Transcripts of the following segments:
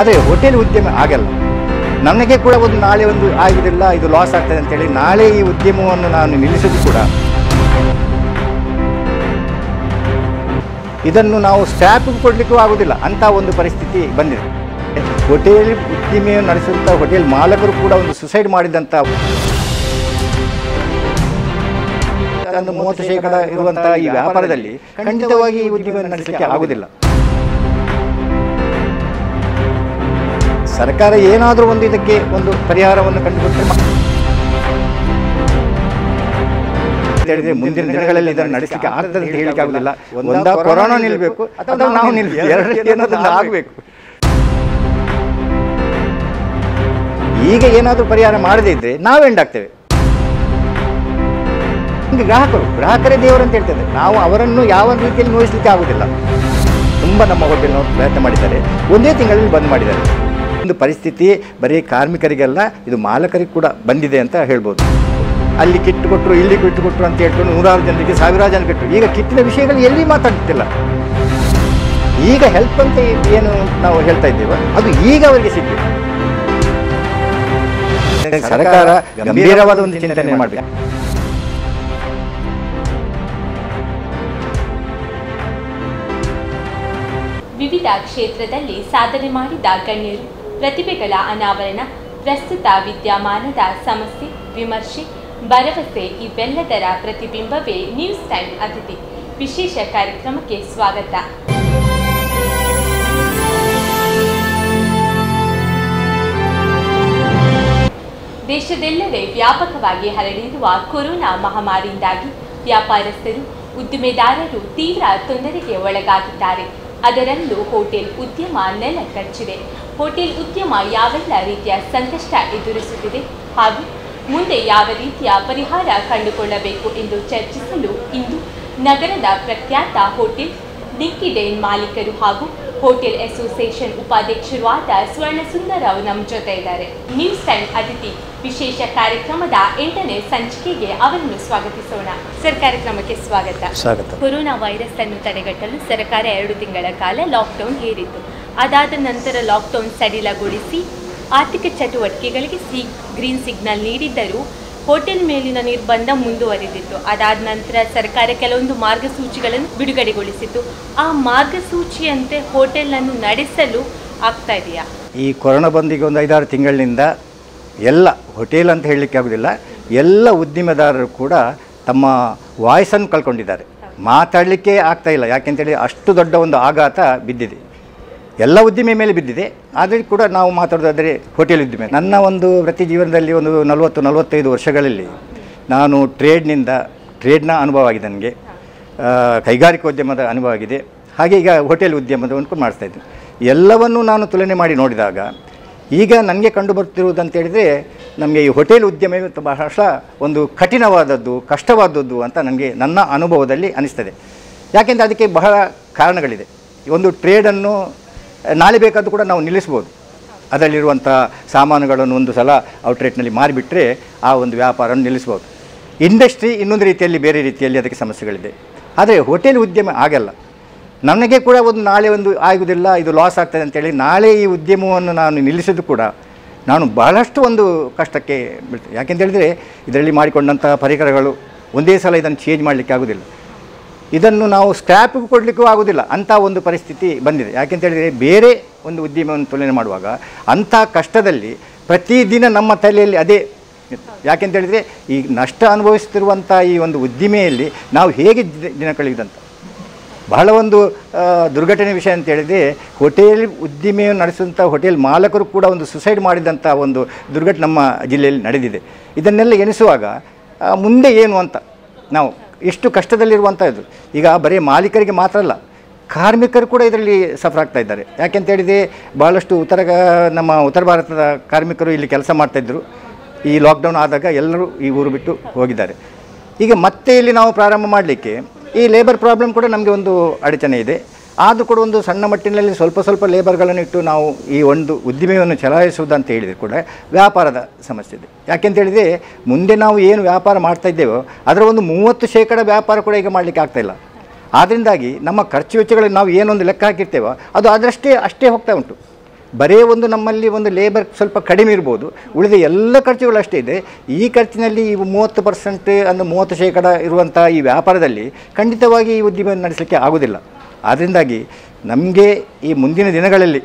ಆದರೆ ಹೋಟೆಲ್ ಉದ್ಯಮ ಆಗಲ್ಲ. ನನಗೆ ಕೂಡ ಒಂದು ನಾಳೆ ಒಂದು ಆಗುವುದಿಲ್ಲ, ಇದು ಲಾಸ್ ಆಗ್ತದೆ ಅಂತೇಳಿ ನಾಳೆ ಈ ಉದ್ಯಮವನ್ನು ನಾನು ನಿಲ್ಲಿಸೋದು ಕೂಡ ಇದನ್ನು ನಾವು ಸ್ಟಾಫ್ಗೆ ಕೊಡಲಿಕ್ಕೂ ಆಗೋದಿಲ್ಲ ಅಂಥ ಒಂದು ಪರಿಸ್ಥಿತಿ ಬಂದಿದೆ. ಹೋಟೆಲ್ ಉದ್ದಿಮೆಯನ್ನು ನಡೆಸುವಂಥ ಹೋಟೆಲ್ ಮಾಲಕರು ಕೂಡ ಒಂದು ಸುಸೈಡ್ ಮಾಡಿದಂಥ ಒಂದು 30% ಇರುವಂಥ ಈ ವ್ಯಾಪಾರದಲ್ಲಿ ಖಂಡಿತವಾಗಿ ಈ ಉದ್ಯಮವನ್ನು ನಡೆಸಲಿಕ್ಕೆ ಆಗೋದಿಲ್ಲ. ಸರ್ಕಾರ ಏನಾದರೂ ಒಂದು ಇದಕ್ಕೆ ಒಂದು ಪರಿಹಾರವನ್ನು ಕಂಡುಕೊಟ್ಟರೆ ಹೇಳಿದ್ರೆ ಮುಂದಿನ ದಿನಗಳಲ್ಲಿ ಇದನ್ನು ನಡೆಸಲಿಕ್ಕೆ ಆಗ್ತದೆ ಅಂತ ಹೇಳಲಿಕ್ಕೆ ಆಗೋದಿಲ್ಲ. ಒಂದ ಕೊರೋನಾ ನಿಲ್ಲಬೇಕು ಅಥವಾ ನಾವು ನಿಲ್ಲಬೇಕು, ಎರಡರಲ್ಲಿ ಆಗಬೇಕು. ಈಗ ಏನಾದರೂ ಪರಿಹಾರ ಮಾಡದೇ ಇದ್ದರೆ ನಾವು ಎಂಡಾಗ್ತೇವೆ. ಗ್ರಾಹಕರೇ ದೇವರು ಅಂತ ಹೇಳ್ತೇವೆ ನಾವು. ಅವರನ್ನು ಯಾವ ರೀತಿಯಲ್ಲಿ ನೋಯಿಸಲಿಕ್ಕೆ ಆಗೋದಿಲ್ಲ. ತುಂಬ ನಮ್ಮ ಹೋಟೆಲ್ನವರು ಪ್ರಯತ್ನ ಮಾಡಿದ್ದಾರೆ, ಒಂದೇ ತಿಂಗಳಲ್ಲಿ ಬಂದ್ ಮಾಡಿದ್ದಾರೆ. ಒಂದು ಪರಿಸ್ಥಿತಿ ಬರೀ ಕಾರ್ಮಿಕರಿಗೆಲ್ಲ, ಇದು ಮಾಲಕರಿಗೆ ಕೂಡ ಬಂದಿದೆ ಅಂತ ಹೇಳ್ಬೋದು. ಅಲ್ಲಿ ಕಿಟ್ ಕೊಟ್ಟರು, ಇಲ್ಲಿ ಕಿಟ್ ಕೊಟ್ಟರು ಅಂತ ಹೇಳ್ಕೊಂಡು 100 ಜನರಿಗೆ 1000 ಜನ ಕಿಟ್ಟು. ಈಗ ಕಿಟ್ಟಿನ ವಿಷಯಗಳು ಎಲ್ಲಿ ಮಾತಾಡ್ತಿಲ್ಲ. ಈಗ ಹೆಲ್ಪ್ ಅಂತ ಏನು ನಾವು ಹೇಳ್ತಾ ಇದ್ದೇವೆ ಅದು ಈಗ ಅವರಿಗೆ ಸಿಗ್ಬೇಕು. ಸರ್ಕಾರ ಗಂಭೀರವಾದ ಒಂದು ಚಿಂತನೆ ಮಾಡಬೇಕು. ವಿವಿಧ ಕ್ಷೇತ್ರದಲ್ಲಿ ಸಾಧನೆ ಮಾಡಿದ ಗಣ್ಯರು, ಪ್ರತಿಭೆಗಳ ಅನಾವರಣ, ಪ್ರಸ್ತುತ ವಿದ್ಯಮಾನದ ಸಮಸ್ಯೆ, ವಿಮರ್ಶೆ, ಭರವಸೆ ಇವೆಲ್ಲದರ ಪ್ರತಿಬಿಂಬವೇ ನ್ಯೂಸ್ ಟೈಮ್ ಅತಿಥಿ ವಿಶೇಷ ಕಾರ್ಯಕ್ರಮಕ್ಕೆ ಸ್ವಾಗತ. ದೇಶದೆಲ್ಲೆಡೆ ವ್ಯಾಪಕವಾಗಿ ಹರಡಿರುವ ಕೊರೋನಾ ಮಹಾಮಾರಿಯಿಂದಾಗಿ ವ್ಯಾಪಾರಸ್ಥರು, ಉದ್ದಿಮೆದಾರರು ತೀವ್ರ ತೊಂದರೆಗೆ ಒಳಗಾಗಿದ್ದಾರೆ. ಅದರಲ್ಲೂ ಹೋಟೆಲ್ ಉದ್ಯಮ ನೆಲಕಚ್ಚಿದೆ. ಹೋಟೆಲ್ ಉದ್ಯಮ ಯಾವೆಲ್ಲ ರೀತಿಯ ಸಂಕಷ್ಟ ಎದುರಿಸುತ್ತಿದೆ ಹಾಗೂ ಮುಂದೆ ಯಾವ ರೀತಿಯ ಪರಿಹಾರ ಕಂಡುಕೊಳ್ಳಬೇಕು ಎಂದು ಚರ್ಚಿಸಲು ಇಂದು ನಗರದ ಪ್ರಖ್ಯಾತ ಹೋಟೆಲ್ ಡಿಕ್ಕಿ ಡೇನ್ ಮಾಲೀಕರು ಹಾಗೂ ಹೋಟೆಲ್ ಅಸೋಸಿಯೇಷನ್ ಉಪಾಧ್ಯಕ್ಷರು ಆದ ಸ್ವರ್ಣಸುಂದರ್ ಅವರು ನಮ್ಮ ಜೊತೆ ಇದ್ದಾರೆ. ನ್ಯೂಸ್ ಟೈಮ್ ಅತಿಥಿ ವಿಶೇಷ ಕಾರ್ಯಕ್ರಮದ 8ನೇ ಸಂಚಿಕೆಗೆ ಅವರನ್ನು ಸ್ವಾಗತಿಸೋಣ. ಸರ್, ಕಾರ್ಯಕ್ರಮಕ್ಕೆ ಸ್ವಾಗತ. ಕೊರೋನಾ ವೈರಸ್ ಅನ್ನು ತಡೆಗಟ್ಟಲು ಸರ್ಕಾರ 2 ತಿಂಗಳ ಕಾಲ ಲಾಕ್ಡೌನ್ ಹೇರಿತ್ತು. ಅದಾದ ನಂತರ ಲಾಕ್ಡೌನ್ ಸಡಿಲಗೊಳಿಸಿ ಆರ್ಥಿಕ ಚಟುವಟಿಕೆಗಳಿಗೆ ಗ್ರೀನ್ ಸಿಗ್ನಲ್ ನೀಡಿದ್ದರೂ ಹೋಟೆಲ್ ಮೇಲಿನ ನಿರ್ಬಂಧ ಮುಂದುವರಿದಿತ್ತು. ಅದಾದ ನಂತರ ಸರ್ಕಾರ ಕೆಲವೊಂದು ಮಾರ್ಗಸೂಚಿಗಳನ್ನು ಬಿಡುಗಡೆಗೊಳಿಸಿತ್ತು. ಆ ಮಾರ್ಗಸೂಚಿಯಂತೆ ಹೋಟೆಲನ್ನು ನಡೆಸಲು ಆಗ್ತಾ ಇದೆಯಾ? ಈ ಕೊರೋನಾ ಬಂದಿಗೆ ಒಂದು 5-6 ತಿಂಗಳಿನಿಂದ ಎಲ್ಲ ಹೋಟೆಲ್ ಅಂತ ಹೇಳಲಿಕ್ಕೆ ಆಗೋದಿಲ್ಲ, ಎಲ್ಲ ಉದ್ದಿಮೆದಾರರು ಕೂಡ ತಮ್ಮ ವಾಯ್ಸನ್ನು ಕಳ್ಕೊಂಡಿದ್ದಾರೆ. ಮಾತಾಡಲಿಕ್ಕೆ ಆಗ್ತಾಯಿಲ್ಲ. ಯಾಕೆಂತೇಳಿ ಅಷ್ಟು ದೊಡ್ಡ ಒಂದು ಆಘಾತ ಬಿದ್ದಿದೆ, ಎಲ್ಲ ಉದ್ದಿಮೆ ಮೇಲೆ ಬಿದ್ದಿದೆ. ಆದರೆ ಕೂಡ ನಾವು ಮಾತಾಡೋದಾದರೆ ಹೋಟೆಲ್ ಉದ್ದಿಮೆ, ನನ್ನ ಒಂದು ವೃತ್ತಿ ಜೀವನದಲ್ಲಿ ಒಂದು 40-45 ವರ್ಷಗಳಲ್ಲಿ ನಾನು ಟ್ರೇಡ್ನ ಅನುಭವ ಆಗಿದೆ, ನನಗೆ ಕೈಗಾರಿಕೋದ್ಯಮದ ಅನುಭವ ಆಗಿದೆ. ಹಾಗೆ ಈಗ ಹೋಟೆಲ್ ಉದ್ಯಮದವನ್ನು ಮಾಡಿಸ್ತಾಯಿದ್ದೆ. ಎಲ್ಲವನ್ನೂ ನಾನು ತುಲನೆ ಮಾಡಿ ನೋಡಿದಾಗ ಈಗ ನನಗೆ ಕಂಡು ಬರ್ತಿರುವುದಂತೇಳಿದರೆ ನಮಗೆ ಈ ಹೋಟೆಲ್ ಉದ್ಯಮ ಬಹಳ ಒಂದು ಕಠಿಣವಾದದ್ದು, ಕಷ್ಟವಾದದ್ದು ಅಂತ ನನಗೆ ನನ್ನ ಅನುಭವದಲ್ಲಿ ಅನಿಸ್ತದೆ. ಯಾಕೆಂದರೆ ಅದಕ್ಕೆ ಬಹಳ ಕಾರಣಗಳಿದೆ. ಒಂದು ಟ್ರೇಡನ್ನು ನಾಳೆ ಬೇಕಾದರೂ ಕೂಡ ನಾವು ನಿಲ್ಲಿಸ್ಬೋದು. ಅದರಲ್ಲಿರುವಂಥ ಸಾಮಾನುಗಳನ್ನು ಒಂದು ಸಲ ಔಟ್ರೇಟ್ನಲ್ಲಿ ಮಾರಿಬಿಟ್ರೆ ಆ ಒಂದು ವ್ಯಾಪಾರವನ್ನು ನಿಲ್ಲಿಸ್ಬೋದು. ಇಂಡಸ್ಟ್ರಿ ಇನ್ನೊಂದು ರೀತಿಯಲ್ಲಿ, ಬೇರೆ ರೀತಿಯಲ್ಲಿ ಅದಕ್ಕೆ ಸಮಸ್ಯೆಗಳಿದೆ. ಆದರೆ ಹೋಟೆಲ್ ಉದ್ಯಮ ಆಗಲ್ಲ. ನನಗೆ ಕೂಡ ಒಂದು ನಾಳೆ ಒಂದು ಆಗುವುದಿಲ್ಲ, ಇದು ಲಾಸ್ ಆಗ್ತದೆ ಅಂತೇಳಿ ನಾಳೆ ಈ ಉದ್ಯಮವನ್ನು ನಾನು ನಿಲ್ಲಿಸೋದು ಕೂಡ ನಾನು ಬಹಳಷ್ಟು ಒಂದು ಕಷ್ಟಕ್ಕೆ ಬೀಳ್ತೇನೆ. ಯಾಕೆಂತೇಳಿದರೆ ಇದರಲ್ಲಿ ಮಾಡಿಕೊಂಡಂಥ ಪರಿಕರಗಳು ಒಂದೇ ಸಲ ಇದನ್ನು ಚೇಂಜ್ ಮಾಡಲಿಕ್ಕೆ ಆಗೋದಿಲ್ಲ. ಇದನ್ನು ನಾವು ಸ್ಟಾಫ್ಗೆ ಕೊಡಲಿಕ್ಕೂ ಆಗೋದಿಲ್ಲ ಅಂಥ ಒಂದು ಪರಿಸ್ಥಿತಿ ಬಂದಿದೆ. ಯಾಕೆಂತೇಳಿದರೆ ಬೇರೆ ಒಂದು ಉದ್ಯಮವನ್ನು ತುಲನೆ ಮಾಡುವಾಗ ಅಂಥ ಕಷ್ಟದಲ್ಲಿ ಪ್ರತಿದಿನ ನಮ್ಮ ತಲೆಯಲ್ಲಿ ಅದೇ. ಯಾಕೆಂತೇಳಿದರೆ ಈ ನಷ್ಟ ಅನುಭವಿಸ್ತಿರುವಂಥ ಈ ಒಂದು ಉದ್ದಿಮೆಯಲ್ಲಿ ನಾವು ಹೇಗೆ ದಿನ ಕಳೆಯುವುದಂತ ಬಹಳ ಒಂದು ದುರ್ಘಟನೆ ವಿಷಯ ಅಂತೇಳಿದರೆ, ಹೋಟೆಲ್ ಉದ್ದಿಮೆಯನ್ನು ನಡೆಸುವಂಥ ಹೋಟೆಲ್ ಮಾಲಕರು ಕೂಡ ಒಂದು ಸುಸೈಡ್ ಮಾಡಿದಂಥ ಒಂದು ದುರ್ಘಟನೆ ನಮ್ಮ ಜಿಲ್ಲೆಯಲ್ಲಿ ನಡೆದಿದೆ. ಇದನ್ನೆಲ್ಲ ಎನಿಸುವಾಗ ಮುಂದೆ ಏನು ಅಂತ ನಾವು ಎಷ್ಟು ಕಷ್ಟದಲ್ಲಿರುವಂಥದ್ದು. ಈಗ ಬರೀ ಮಾಲೀಕರಿಗೆ ಮಾತ್ರ ಅಲ್ಲ, ಕಾರ್ಮಿಕರು ಕೂಡ ಇದರಲ್ಲಿ ಸಫರ್ ಆಗ್ತಾ ಇದ್ದಾರೆ. ಯಾಕೆಂತೇಳಿದರೆ ಭಾಳಷ್ಟು ನಮ್ಮ ಉತ್ತರ ಭಾರತದ ಕಾರ್ಮಿಕರು ಇಲ್ಲಿ ಕೆಲಸ ಮಾಡ್ತಾಯಿದ್ರು. ಈ ಲಾಕ್ಡೌನ್ ಆದಾಗ ಎಲ್ಲರೂ ಈ ಊರು ಬಿಟ್ಟು ಹೋಗಿದ್ದಾರೆ. ಈಗ ಮತ್ತೆ ಇಲ್ಲಿ ನಾವು ಪ್ರಾರಂಭ ಮಾಡಲಿಕ್ಕೆ ಈ ಲೇಬರ್ ಪ್ರಾಬ್ಲಮ್ ಕೂಡ ನಮಗೆ ಒಂದು ಅಡಚಣೆ ಇದೆ. ಆದರೂ ಕೂಡ ಒಂದು ಸಣ್ಣ ಮಟ್ಟಿನಲ್ಲಿ ಸ್ವಲ್ಪ ಲೇಬರ್ಗಳನ್ನು ಇಟ್ಟು ನಾವು ಈ ಒಂದು ಉದ್ದಿಮೆಯನ್ನು ಚಲಾಯಿಸುವುದಂತ ಹೇಳಿದರೆ ಕೂಡ ವ್ಯಾಪಾರದ ಸಮಸ್ಯೆ ಇದೆ. ಯಾಕೆಂತೇಳಿದರೆ ಮುಂದೆ ನಾವು ಏನು ವ್ಯಾಪಾರ ಮಾಡ್ತಾಯಿದ್ದೇವೋ ಅದರ ಒಂದು 30% ವ್ಯಾಪಾರ ಕೂಡ ಈಗ ಮಾಡಲಿಕ್ಕೆ ಆಗ್ತಾಯಿಲ್ಲ. ಆದ್ದರಿಂದಾಗಿ ನಮ್ಮ ಖರ್ಚು ವೆಚ್ಚಗಳನ್ನು ನಾವು ಏನೊಂದು ಲೆಕ್ಕ ಹಾಕಿರ್ತೇವೋ ಅದು ಅಷ್ಟೇ ಹೋಗ್ತಾ ಉಂಟು. ಬರೀ ಒಂದು ನಮ್ಮಲ್ಲಿ ಒಂದು ಲೇಬರ್ ಸ್ವಲ್ಪ ಕಡಿಮೆ ಇರ್ಬೋದು, ಉಳಿದ ಎಲ್ಲ ಖರ್ಚುಗಳು ಅಷ್ಟೇ ಇದೆ. ಈ ಖರ್ಚಿನಲ್ಲಿ ಇವು 30% ಅಂದರೆ 30% ಇರುವಂಥ ಈ ವ್ಯಾಪಾರದಲ್ಲಿ ಖಂಡಿತವಾಗಿ ಈ ಉದ್ಯಮ ನಡೆಸಲಿಕ್ಕೆ ಆಗೋದಿಲ್ಲ. ಆದ್ದರಿಂದಾಗಿ ನಮಗೆ ಈ ಮುಂದಿನ ದಿನಗಳಲ್ಲಿ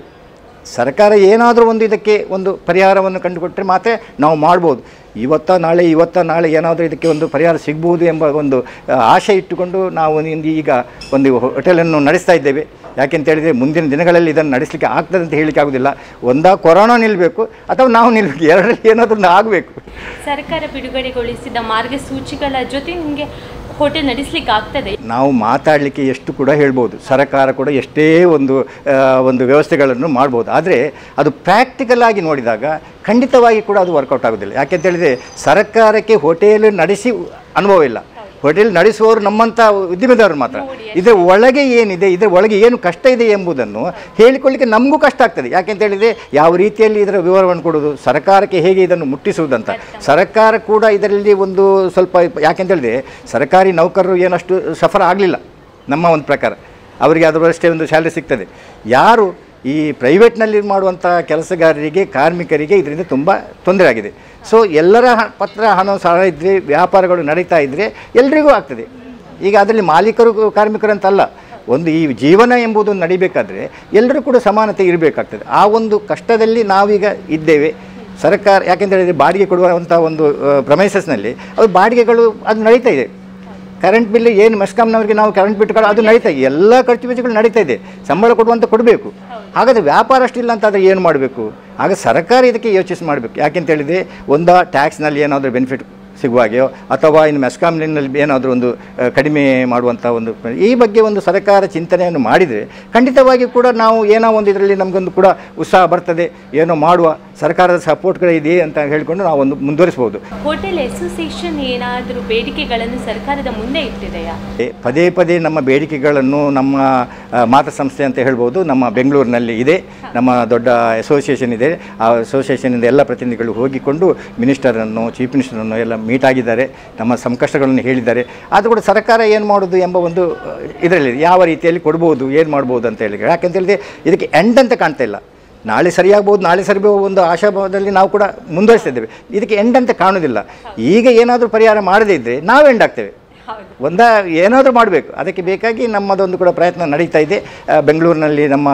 ಸರ್ಕಾರ ಏನಾದರೂ ಒಂದು ಇದಕ್ಕೆ ಒಂದು ಪರಿಹಾರವನ್ನು ಕಂಡುಕೊಟ್ಟರೆ ಮಾತ್ರ ನಾವು ಮಾಡ್ಬೋದು. ಇವತ್ತ ನಾಳೆ ಏನಾದರೂ ಇದಕ್ಕೆ ಒಂದು ಪರಿಹಾರ ಸಿಗ್ಬೋದು ಎಂಬ ಒಂದು ಆಶೆ ಇಟ್ಟುಕೊಂಡು ನಾವು ಈಗ ಒಂದು ಹೋಟೆಲನ್ನು ನಡೆಸ್ತಾ ಇದ್ದೇವೆ. ಯಾಕೆಂತೇಳಿದರೆ ಮುಂದಿನ ದಿನಗಳಲ್ಲಿ ಇದನ್ನು ನಡೆಸಲಿಕ್ಕೆ ಆಗ್ತದೆ ಅಂತ ಹೇಳಲಿಕ್ಕೆ ಆಗೋದಿಲ್ಲ. ಒಂದಾ ಕೊರೋನಾ ನಿಲ್ಲಬೇಕು ಅಥವಾ ನಾವು ನಿಲ್ಲಬೇಕು, ಎರಡರಲ್ಲಿ ಏನಾದರೂ ಒಂದು ಆಗಬೇಕು. ಸರ್ಕಾರ ಬಿಡುಗಡೆಗೊಳಿಸಿದ ಮಾರ್ಗಸೂಚಿಗಳ ಜೊತೆ ನಿಮಗೆ ಹೋಟೆಲ್ ನಡೆಸಲಿಕ್ಕೆ ಆಗ್ತದೆ. ನಾವು ಮಾತಾಡಲಿಕ್ಕೆ ಎಷ್ಟು ಕೂಡ ಹೇಳ್ಬೋದು, ಸರ್ಕಾರ ಕೂಡ ಎಷ್ಟೇ ಒಂದು ವ್ಯವಸ್ಥೆಗಳನ್ನು ಮಾಡ್ಬೋದು. ಆದರೆ ಅದು ಪ್ರಾಕ್ಟಿಕಲ್ ಆಗಿ ನೋಡಿದಾಗ ಖಂಡಿತವಾಗಿ ಕೂಡ ಅದು ವರ್ಕೌಟ್ ಆಗೋದಿಲ್ಲ. ಯಾಕೆಂತೇಳಿದರೆ ಸರ್ಕಾರಕ್ಕೆ ಹೋಟೆಲ್ ನಡೆಸಿ ಅನುಭವ ಇಲ್ಲ. ಹೋಟೆಲ್ ನಡೆಸುವವರು ನಮ್ಮಂಥ ಉದ್ಯಮಿದಾರರು ಮಾತ್ರ. ಇದರ ಒಳಗೆ ಏನಿದೆ, ಇದರ ಒಳಗೆ ಏನು ಕಷ್ಟ ಇದೆ ಎಂಬುದನ್ನು ಹೇಳಿಕೊಳ್ಳಿಕ್ಕೆ ನಮಗೂ ಕಷ್ಟ ಆಗ್ತದೆ. ಯಾಕೆಂತೇಳಿದರೆ ಯಾವ ರೀತಿಯಲ್ಲಿ ಇದರ ವಿವರವನ್ನು ಕೊಡೋದು, ಸರ್ಕಾರಕ್ಕೆ ಹೇಗೆ ಇದನ್ನು ಮುಟ್ಟಿಸುವುದಂತ. ಸರ್ಕಾರ ಕೂಡ ಇದರಲ್ಲಿ ಒಂದು ಸ್ವಲ್ಪ, ಯಾಕೆಂತೇಳಿದರೆ ಸರ್ಕಾರಿ ನೌಕರರು ಏನಷ್ಟು ಸಫರ್ ಆಗಲಿಲ್ಲ ನಮ್ಮ ಒಂದು ಪ್ರಕಾರ. ಅವರಿಗೆ ಅದರಷ್ಟೇ ಒಂದು ಸ್ಯಾಲರಿ ಸಿಗ್ತದೆ. ಯಾರು ಈ ಪ್ರೈವೇಟ್ನಲ್ಲಿ ಮಾಡುವಂಥ ಕೆಲಸಗಾರರಿಗೆ, ಕಾರ್ಮಿಕರಿಗೆ ಇದರಿಂದ ತುಂಬ ತೊಂದರೆ ಆಗಿದೆ. ಸೊ ಎಲ್ಲರ ಪತ್ರ ಹಣ ಸಹ ಇದ್ದರೆ, ವ್ಯಾಪಾರಗಳು ನಡೀತಾ ಇದ್ದರೆ ಎಲ್ರಿಗೂ ಆಗ್ತದೆ. ಈಗ ಅದರಲ್ಲಿ ಮಾಲೀಕರು ಕಾರ್ಮಿಕರು ಅಂತಲ್ಲ, ಒಂದು ಈ ಜೀವನ ಎಂಬುದು ನಡಿಬೇಕಾದ್ರೆ ಎಲ್ಲರೂ ಕೂಡ ಸಮಾನತೆ ಇರಬೇಕಾಗ್ತದೆ. ಆ ಒಂದು ಕಷ್ಟದಲ್ಲಿ ನಾವೀಗ ಇದ್ದೇವೆ. ಸರ್ಕಾರ ಯಾಕೆಂತೇಳಿದರೆ ಬಾಡಿಗೆ ಕೊಡುವಂಥ ಒಂದು ಪ್ರಮೈಸಸ್ನಲ್ಲಿ ಅದು ಬಾಡಿಗೆಗಳು ಅದು ನಡೀತಾ ಇದೆ. ಕರೆಂಟ್ ಬಿಲ್ ಏನು ಮೆಸ್ಕಾಮ್ನವರಿಗೆ ನಾವು ಕರೆಂಟ್ ಬಿಟ್ಟುಗಳು ಅದು ನಡೀತಾ ಇದೆ. ಎಲ್ಲ ಖರ್ಚು ವೆಚ್ಚಗಳು ನಡೀತಾ ಇದೆ. ಸಂಬಳ ಕೊಡುವಂತ ಕೊಡಬೇಕು. ಹಾಗಾದರೆ ವ್ಯಾಪಾರ ಅಷ್ಟಿಲ್ಲ ಅಂತ ಆದರೆ ಏನು ಮಾಡಬೇಕು? ಆಗ ಸರ್ಕಾರ ಇದಕ್ಕೆ ಯೋಚಿಸಿ ಮಾಡಬೇಕು. ಯಾಕೆಂತೇಳಿದರೆ ಒಂದು ಟ್ಯಾಕ್ಸ್ನಲ್ಲಿ ಏನಾದರೂ ಬೆನಿಫಿಟ್ ಸಿಗುವ ಹಾಗೆಯೋ ಅಥವಾ ಇನ್ನು ಮೆಸ್ಕಾಮ್ನಲ್ಲಿ ಏನಾದರೂ ಒಂದು ಕಡಿಮೆ ಮಾಡುವಂಥ ಒಂದು ಈ ಬಗ್ಗೆ ಒಂದು ಸರ್ಕಾರ ಚಿಂತನೆಯನ್ನು ಮಾಡಿದರೆ ಖಂಡಿತವಾಗಿ ಕೂಡ ನಾವು ಏನೋ ಒಂದು ಇದರಲ್ಲಿ ನಮಗೊಂದು ಕೂಡ ಉತ್ಸಾಹ ಬರ್ತದೆ. ಏನೋ ಮಾಡುವ ಸರ್ಕಾರದ ಸಪೋರ್ಟ್ಗಳು ಇದೆ ಅಂತ ಹೇಳಿಕೊಂಡು ನಾವು ಒಂದು ಮುಂದುವರಿಸಬಹುದು. ಹೋಟೆಲ್ ಅಸೋಸಿಯೇಷನ್ ಏನಾದರೂ ಬೇಡಿಕೆಗಳನ್ನು ಸರ್ಕಾರದ ಮುಂದೆ ಇಟ್ಟಿದೆಯಾ? ಪದೇ ಪದೇ ನಮ್ಮ ಬೇಡಿಕೆಗಳನ್ನು ನಮ್ಮ ಮಾತೃ ಸಂಸ್ಥೆ ಅಂತ ಹೇಳ್ಬೋದು, ನಮ್ಮ ಬೆಂಗಳೂರಿನಲ್ಲಿ ಇದೆ. ನಮ್ಮ ದೊಡ್ಡ ಅಸೋಸಿಯೇಷನ್ ಇದೆ. ಆ ಅಸೋಸಿಯೇಷನಿಂದ ಎಲ್ಲ ಪ್ರತಿನಿಧಿಗಳು ಹೋಗಿಕೊಂಡು ಮಿನಿಸ್ಟರನ್ನು, ಚೀಫ್ ಮಿನಿಸ್ಟರನ್ನು ಎಲ್ಲ ಮೀಟ್ ಆಗಿದ್ದಾರೆ. ನಮ್ಮ ಸಂಕಷ್ಟಗಳನ್ನು ಹೇಳಿದ್ದಾರೆ. ಆದರೂ ಕೂಡ ಸರ್ಕಾರ ಏನು ಮಾಡೋದು ಎಂಬ ಒಂದು ಇದರಲ್ಲಿ ಯಾವ ರೀತಿಯಲ್ಲಿ ಕೊಡ್ಬೋದು, ಏನು ಮಾಡ್ಬೋದು ಅಂತ ಹೇಳಿ. ಯಾಕೆಂತೇಳಿದರೆ ಇದಕ್ಕೆ ಎಂಡ್ ಅಂತ ಕಾಣ್ತಾ ಇಲ್ಲ. ನಾಳೆ ಸರಿಯಾಗ್ಬೋದು, ನಾಳೆ ಸರಿಬೋದು ಒಂದು ಆಶಾಭಾವದಲ್ಲಿ ನಾವು ಕೂಡ ಮುಂದುವರಿಸ್ತಿದ್ದೇವೆ. ಇದಕ್ಕೆ ಎಂಡ್ ಅಂತ ಕಾಣೋದಿಲ್ಲ. ಈಗ ಏನಾದರೂ ಪರಿಹಾರ ಮಾಡದೇ ಇದ್ದರೆ ನಾವು ಎಂಡ್ ಆಗ್ತೇವೆ. ಏನಾದರೂ ಮಾಡಬೇಕು. ಅದಕ್ಕೆ ಬೇಕಾಗಿ ನಮ್ಮದೊಂದು ಕೂಡ ಪ್ರಯತ್ನ ನಡೀತಾ ಇದೆ. ಬೆಂಗಳೂರಿನಲ್ಲಿ ನಮ್ಮ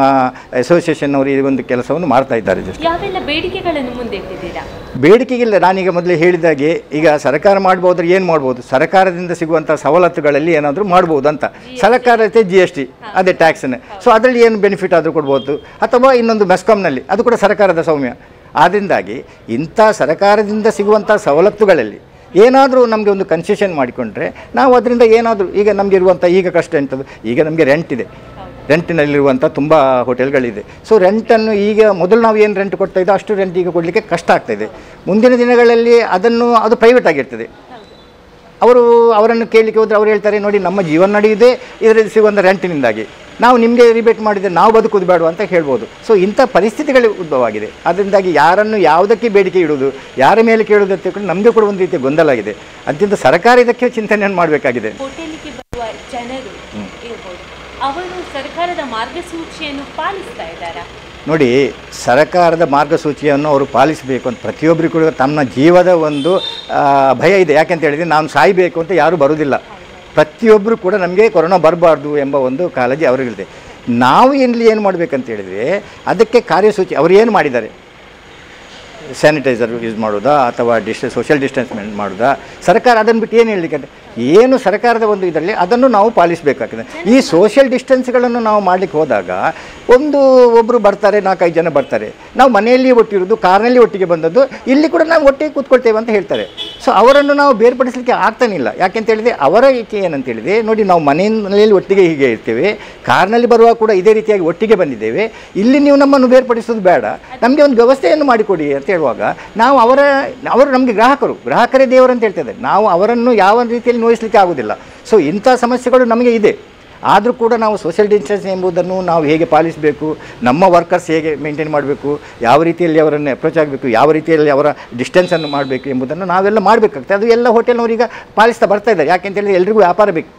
ಅಸೋಸಿಯೇಷನ್ ಅವರು ಈ ಒಂದು ಕೆಲಸವನ್ನು ಮಾಡ್ತಾ ಇದ್ದಾರೆ. ಯಾವೆಲ್ಲ ಬೇಡಿಕೆಗಳನ್ನು ಮುಂದೆ ಇಟ್ಟಿದ್ದೀರಾ? ಬೇಡಿಕೆಗಿಲ್ಲ, ನಾನೀಗ ಮೊದಲೇ ಹೇಳಿದಾಗೆ ಈಗ ಸರ್ಕಾರ ಮಾಡ್ಬೋದ್ರೆ ಏನು ಮಾಡ್ಬೋದು, ಸರ್ಕಾರದಿಂದ ಸಿಗುವಂಥ ಸವಲತ್ತುಗಳಲ್ಲಿ ಏನಾದರೂ ಮಾಡ್ಬೋದು ಅಂತ. ಸರ್ಕಾರ GST ಅದೇ ಟ್ಯಾಕ್ಸನ್ನು, ಸೊ ಅದರಲ್ಲಿ ಏನು ಬೆನಿಫಿಟ್ ಆದರೂ ಕೊಡ್ಬೋದು. ಅಥವಾ ಇನ್ನೊಂದು ಮೆಸ್ಕಾಮ್ನಲ್ಲಿ ಅದು ಕೂಡ ಸರ್ಕಾರದ ಸೌಮ್ಯ. ಆದ್ದರಿಂದಾಗಿ ಇಂಥ ಸರ್ಕಾರದಿಂದ ಸಿಗುವಂಥ ಸವಲತ್ತುಗಳಲ್ಲಿ ಏನಾದರೂ ನಮಗೆ ಒಂದು ಕನ್ಸೆಷನ್ ಮಾಡಿಕೊಂಡ್ರೆ ನಾವು ಅದರಿಂದ ಏನಾದರೂ, ಈಗ ನಮಗೆ ಇರುವಂಥ ಈಗ ಕಷ್ಟ ಎಂಥದ್ದು, ಈಗ ನಮಗೆ ರೆಂಟ್ ಇದೆ. ರೆಂಟಿನಲ್ಲಿರುವಂಥ ತುಂಬ ಹೋಟೆಲ್ಗಳಿದೆ. ಸೊ ರೆಂಟನ್ನು ಈಗ ಮೊದಲು ನಾವು ಏನು ರೆಂಟ್ ಕೊಡ್ತಾ ಇದ್ದೋ ಅಷ್ಟು ರೆಂಟ್ ಈಗ ಕೊಡಲಿಕ್ಕೆ ಕಷ್ಟ ಆಗ್ತಾಯಿದೆ. ಮುಂದಿನ ದಿನಗಳಲ್ಲಿ ಅದು ಪ್ರೈವೇಟ್ ಆಗಿರ್ತದೆ. ಅವರನ್ನು ಕೇಳಲಿಕ್ಕೆ ಹೋದರೆ ಅವ್ರು ಹೇಳ್ತಾರೆ, ನೋಡಿ ನಮ್ಮ ಜೀವನ ನಡೆಯುವುದೇ ಇದರಲ್ಲಿ ಸಿಗುವಂಥ ರೆಂಟಿನಿಂದಾಗಿ, ನಾವು ನಿಮಗೆ ರಿಬೇಟ್ ಮಾಡಿದರೆ ನಾವು ಬದುಕುವುದು ಬೇಡ ಅಂತ ಹೇಳ್ಬೋದು. ಸೊ ಇಂಥ ಪರಿಸ್ಥಿತಿಗಳು ಉದ್ಭವ ಆಗಿದೆ. ಅದರಿಂದಾಗಿ ಯಾರನ್ನು ಯಾವುದಕ್ಕೆ ಬೇಡಿಕೆ ಇಡುವುದು, ಯಾರ ಮೇಲೆ ಕೇಳುವುದು ಅಂತ ತಿಳ್ಕೊಂಡು ನಮಗೆ ಕೂಡ ಒಂದು ರೀತಿಯ ಗೊಂದಲ ಆಗಿದೆ. ಅತ್ಯಂತ ಸರ್ಕಾರ ಇದಕ್ಕೆ ಚಿಂತನೆಯನ್ನು ಮಾಡಬೇಕಾಗಿದೆ. ಹೋಟೆಲಿಗೆ ಬರುವ ಜನರು ಇರ್ಬೋದು, ಅವರು ಸರ್ಕಾರದ ಮಾರ್ಗಸೂಚಿಯನ್ನು ಪಾಲಿಸ್ತಾ ಇದ್ದಾರಾ? ನೋಡಿ, ಸರ್ಕಾರದ ಮಾರ್ಗಸೂಚಿಯನ್ನು ಅವರು ಪಾಲಿಸಬೇಕು ಅಂತ ಪ್ರತಿಯೊಬ್ಬರಿಗೂ ಕೂಡ ತಮ್ಮ ಜೀವದ ಒಂದು ಭಯ ಇದೆ. ಯಾಕೆಂತ ಹೇಳಿದರೆ ನಾನು ಸಾಯಬೇಕು ಅಂತ ಯಾರೂ ಬರುವುದಿಲ್ಲ. ಪ್ರತಿಯೊಬ್ಬರು ಕೂಡ ನಮಗೆ ಕೊರೋನಾ ಬರಬಾರ್ದು ಎಂಬ ಒಂದು ಕಾಳಜಿ ಅವರಿಗಿದೆ. ನಾವು ಏನು ಮಾಡಬೇಕಂತ ಹೇಳಿದರೆ ಅದಕ್ಕೆ ಕಾರ್ಯಸೂಚಿ ಅವರು ಏನು ಮಾಡಿದ್ದಾರೆ, ಸ್ಯಾನಿಟೈಸರ್ ಯೂಸ್ ಮಾಡೋದಾ ಅಥವಾ ಸೋಷಿಯಲ್ ಡಿಸ್ಟೆನ್ಸ್ಮೆಂಟ್ ಮಾಡೋದಾ, ಸರ್ಕಾರ ಅದನ್ನು ಬಿಟ್ಟು ಏನು ಹೇಳಲಿಕ್ಕೆ ಏನು ಸರ್ಕಾರದ ಒಂದು ಇದರಲ್ಲಿ ಅದನ್ನು ನಾವು ಪಾಲಿಸಬೇಕಾಗ್ತದೆ. ಈ ಸೋಷಿಯಲ್ ಡಿಸ್ಟೆನ್ಸ್ಗಳನ್ನು ನಾವು ಮಾಡಲಿಕ್ಕೆ ಹೋದಾಗ ಒಬ್ಬರು ಬರ್ತಾರೆ, 4-5 ಜನ ಬರ್ತಾರೆ, ನಾವು ಮನೆಯಲ್ಲಿ ಒಟ್ಟಿರೋದು, ಕಾರ್ನಲ್ಲಿ ಒಟ್ಟಿಗೆ ಬಂದದ್ದು, ಇಲ್ಲಿ ಕೂಡ ನಾವು ಒಟ್ಟಿಗೆ ಕೂತ್ಕೊಳ್ತೇವೆ ಅಂತ ಹೇಳ್ತಾರೆ. ಸೊ ಅವರನ್ನು ನಾವು ಬೇರ್ಪಡಿಸಲಿಕ್ಕೆ ಆಗ್ತಾನಿಲ್ಲ. ಯಾಕೆಂತೇಳಿದರೆ ಅವರ ಏಕೆ ಏನಂತೇಳಿದರೆ, ನೋಡಿ ನಾವು ಮನೆಯಲ್ಲಿ ಒಟ್ಟಿಗೆ ಹೀಗೆ ಇರ್ತೇವೆ, ಕಾರ್ನಲ್ಲಿ ಬರುವಾಗ ಕೂಡ ಇದೇ ರೀತಿಯಾಗಿ ಒಟ್ಟಿಗೆ ಬಂದಿದ್ದೇವೆ, ಇಲ್ಲಿ ನೀವು ನಮ್ಮನ್ನು ಬೇರ್ಪಡಿಸೋದು ಬೇಡ, ನಮಗೆ ಒಂದು ವ್ಯವಸ್ಥೆಯನ್ನು ಮಾಡಿಕೊಡಿ ಅಂತ ಹೇಳುವಾಗ ನಾವು ಅವರು ನಮಗೆ ಗ್ರಾಹಕರೇ ದೇವರು ಅಂತ ಹೇಳ್ತಿದ್ದಾರೆ. ನಾವು ಅವರನ್ನು ಯಾವ ರೀತಿಯಲ್ಲಿ ನೋಯಿಸಲಿಕ್ಕೆ ಆಗೋದಿಲ್ಲ. ಸೊ ಇಂಥ ಸಮಸ್ಯೆಗಳು ನಮಗೆ ಇದೆ. ಆದರೂ ಕೂಡ ನಾವು ಸೋಷಿಯಲ್ ಡಿಸ್ಟೆನ್ಸ್ ಎಂಬುದನ್ನು ನಾವು ಹೇಗೆ ಪಾಲಿಸಬೇಕು, ನಮ್ಮ ವರ್ಕರ್ಸ್ ಹೇಗೆ ಮೇಂಟೈನ್ ಮಾಡಬೇಕು, ಯಾವ ರೀತಿಯಲ್ಲಿ ಅವರನ್ನು ಅಪ್ರೋಚ್ ಆಗಬೇಕು, ಯಾವ ರೀತಿಯಲ್ಲಿ ಅವರ ಡಿಸ್ಟೆನ್ಸನ್ನು ಮಾಡಬೇಕು ಎಂಬುದನ್ನು ನಾವೆಲ್ಲ ಮಾಡಬೇಕಾಗ್ತದೆ. ಅದು ಎಲ್ಲ ಹೋಟೆಲ್ನವರೀಗ ಪಾಲಿಸ್ತಾ ಬರ್ತಾ ಇದ್ದಾರೆ. ಯಾಕೆಂತೇಳಿದರೆ ಎಲ್ರಿಗೂ ವ್ಯಾಪಾರ ಬೇಕು,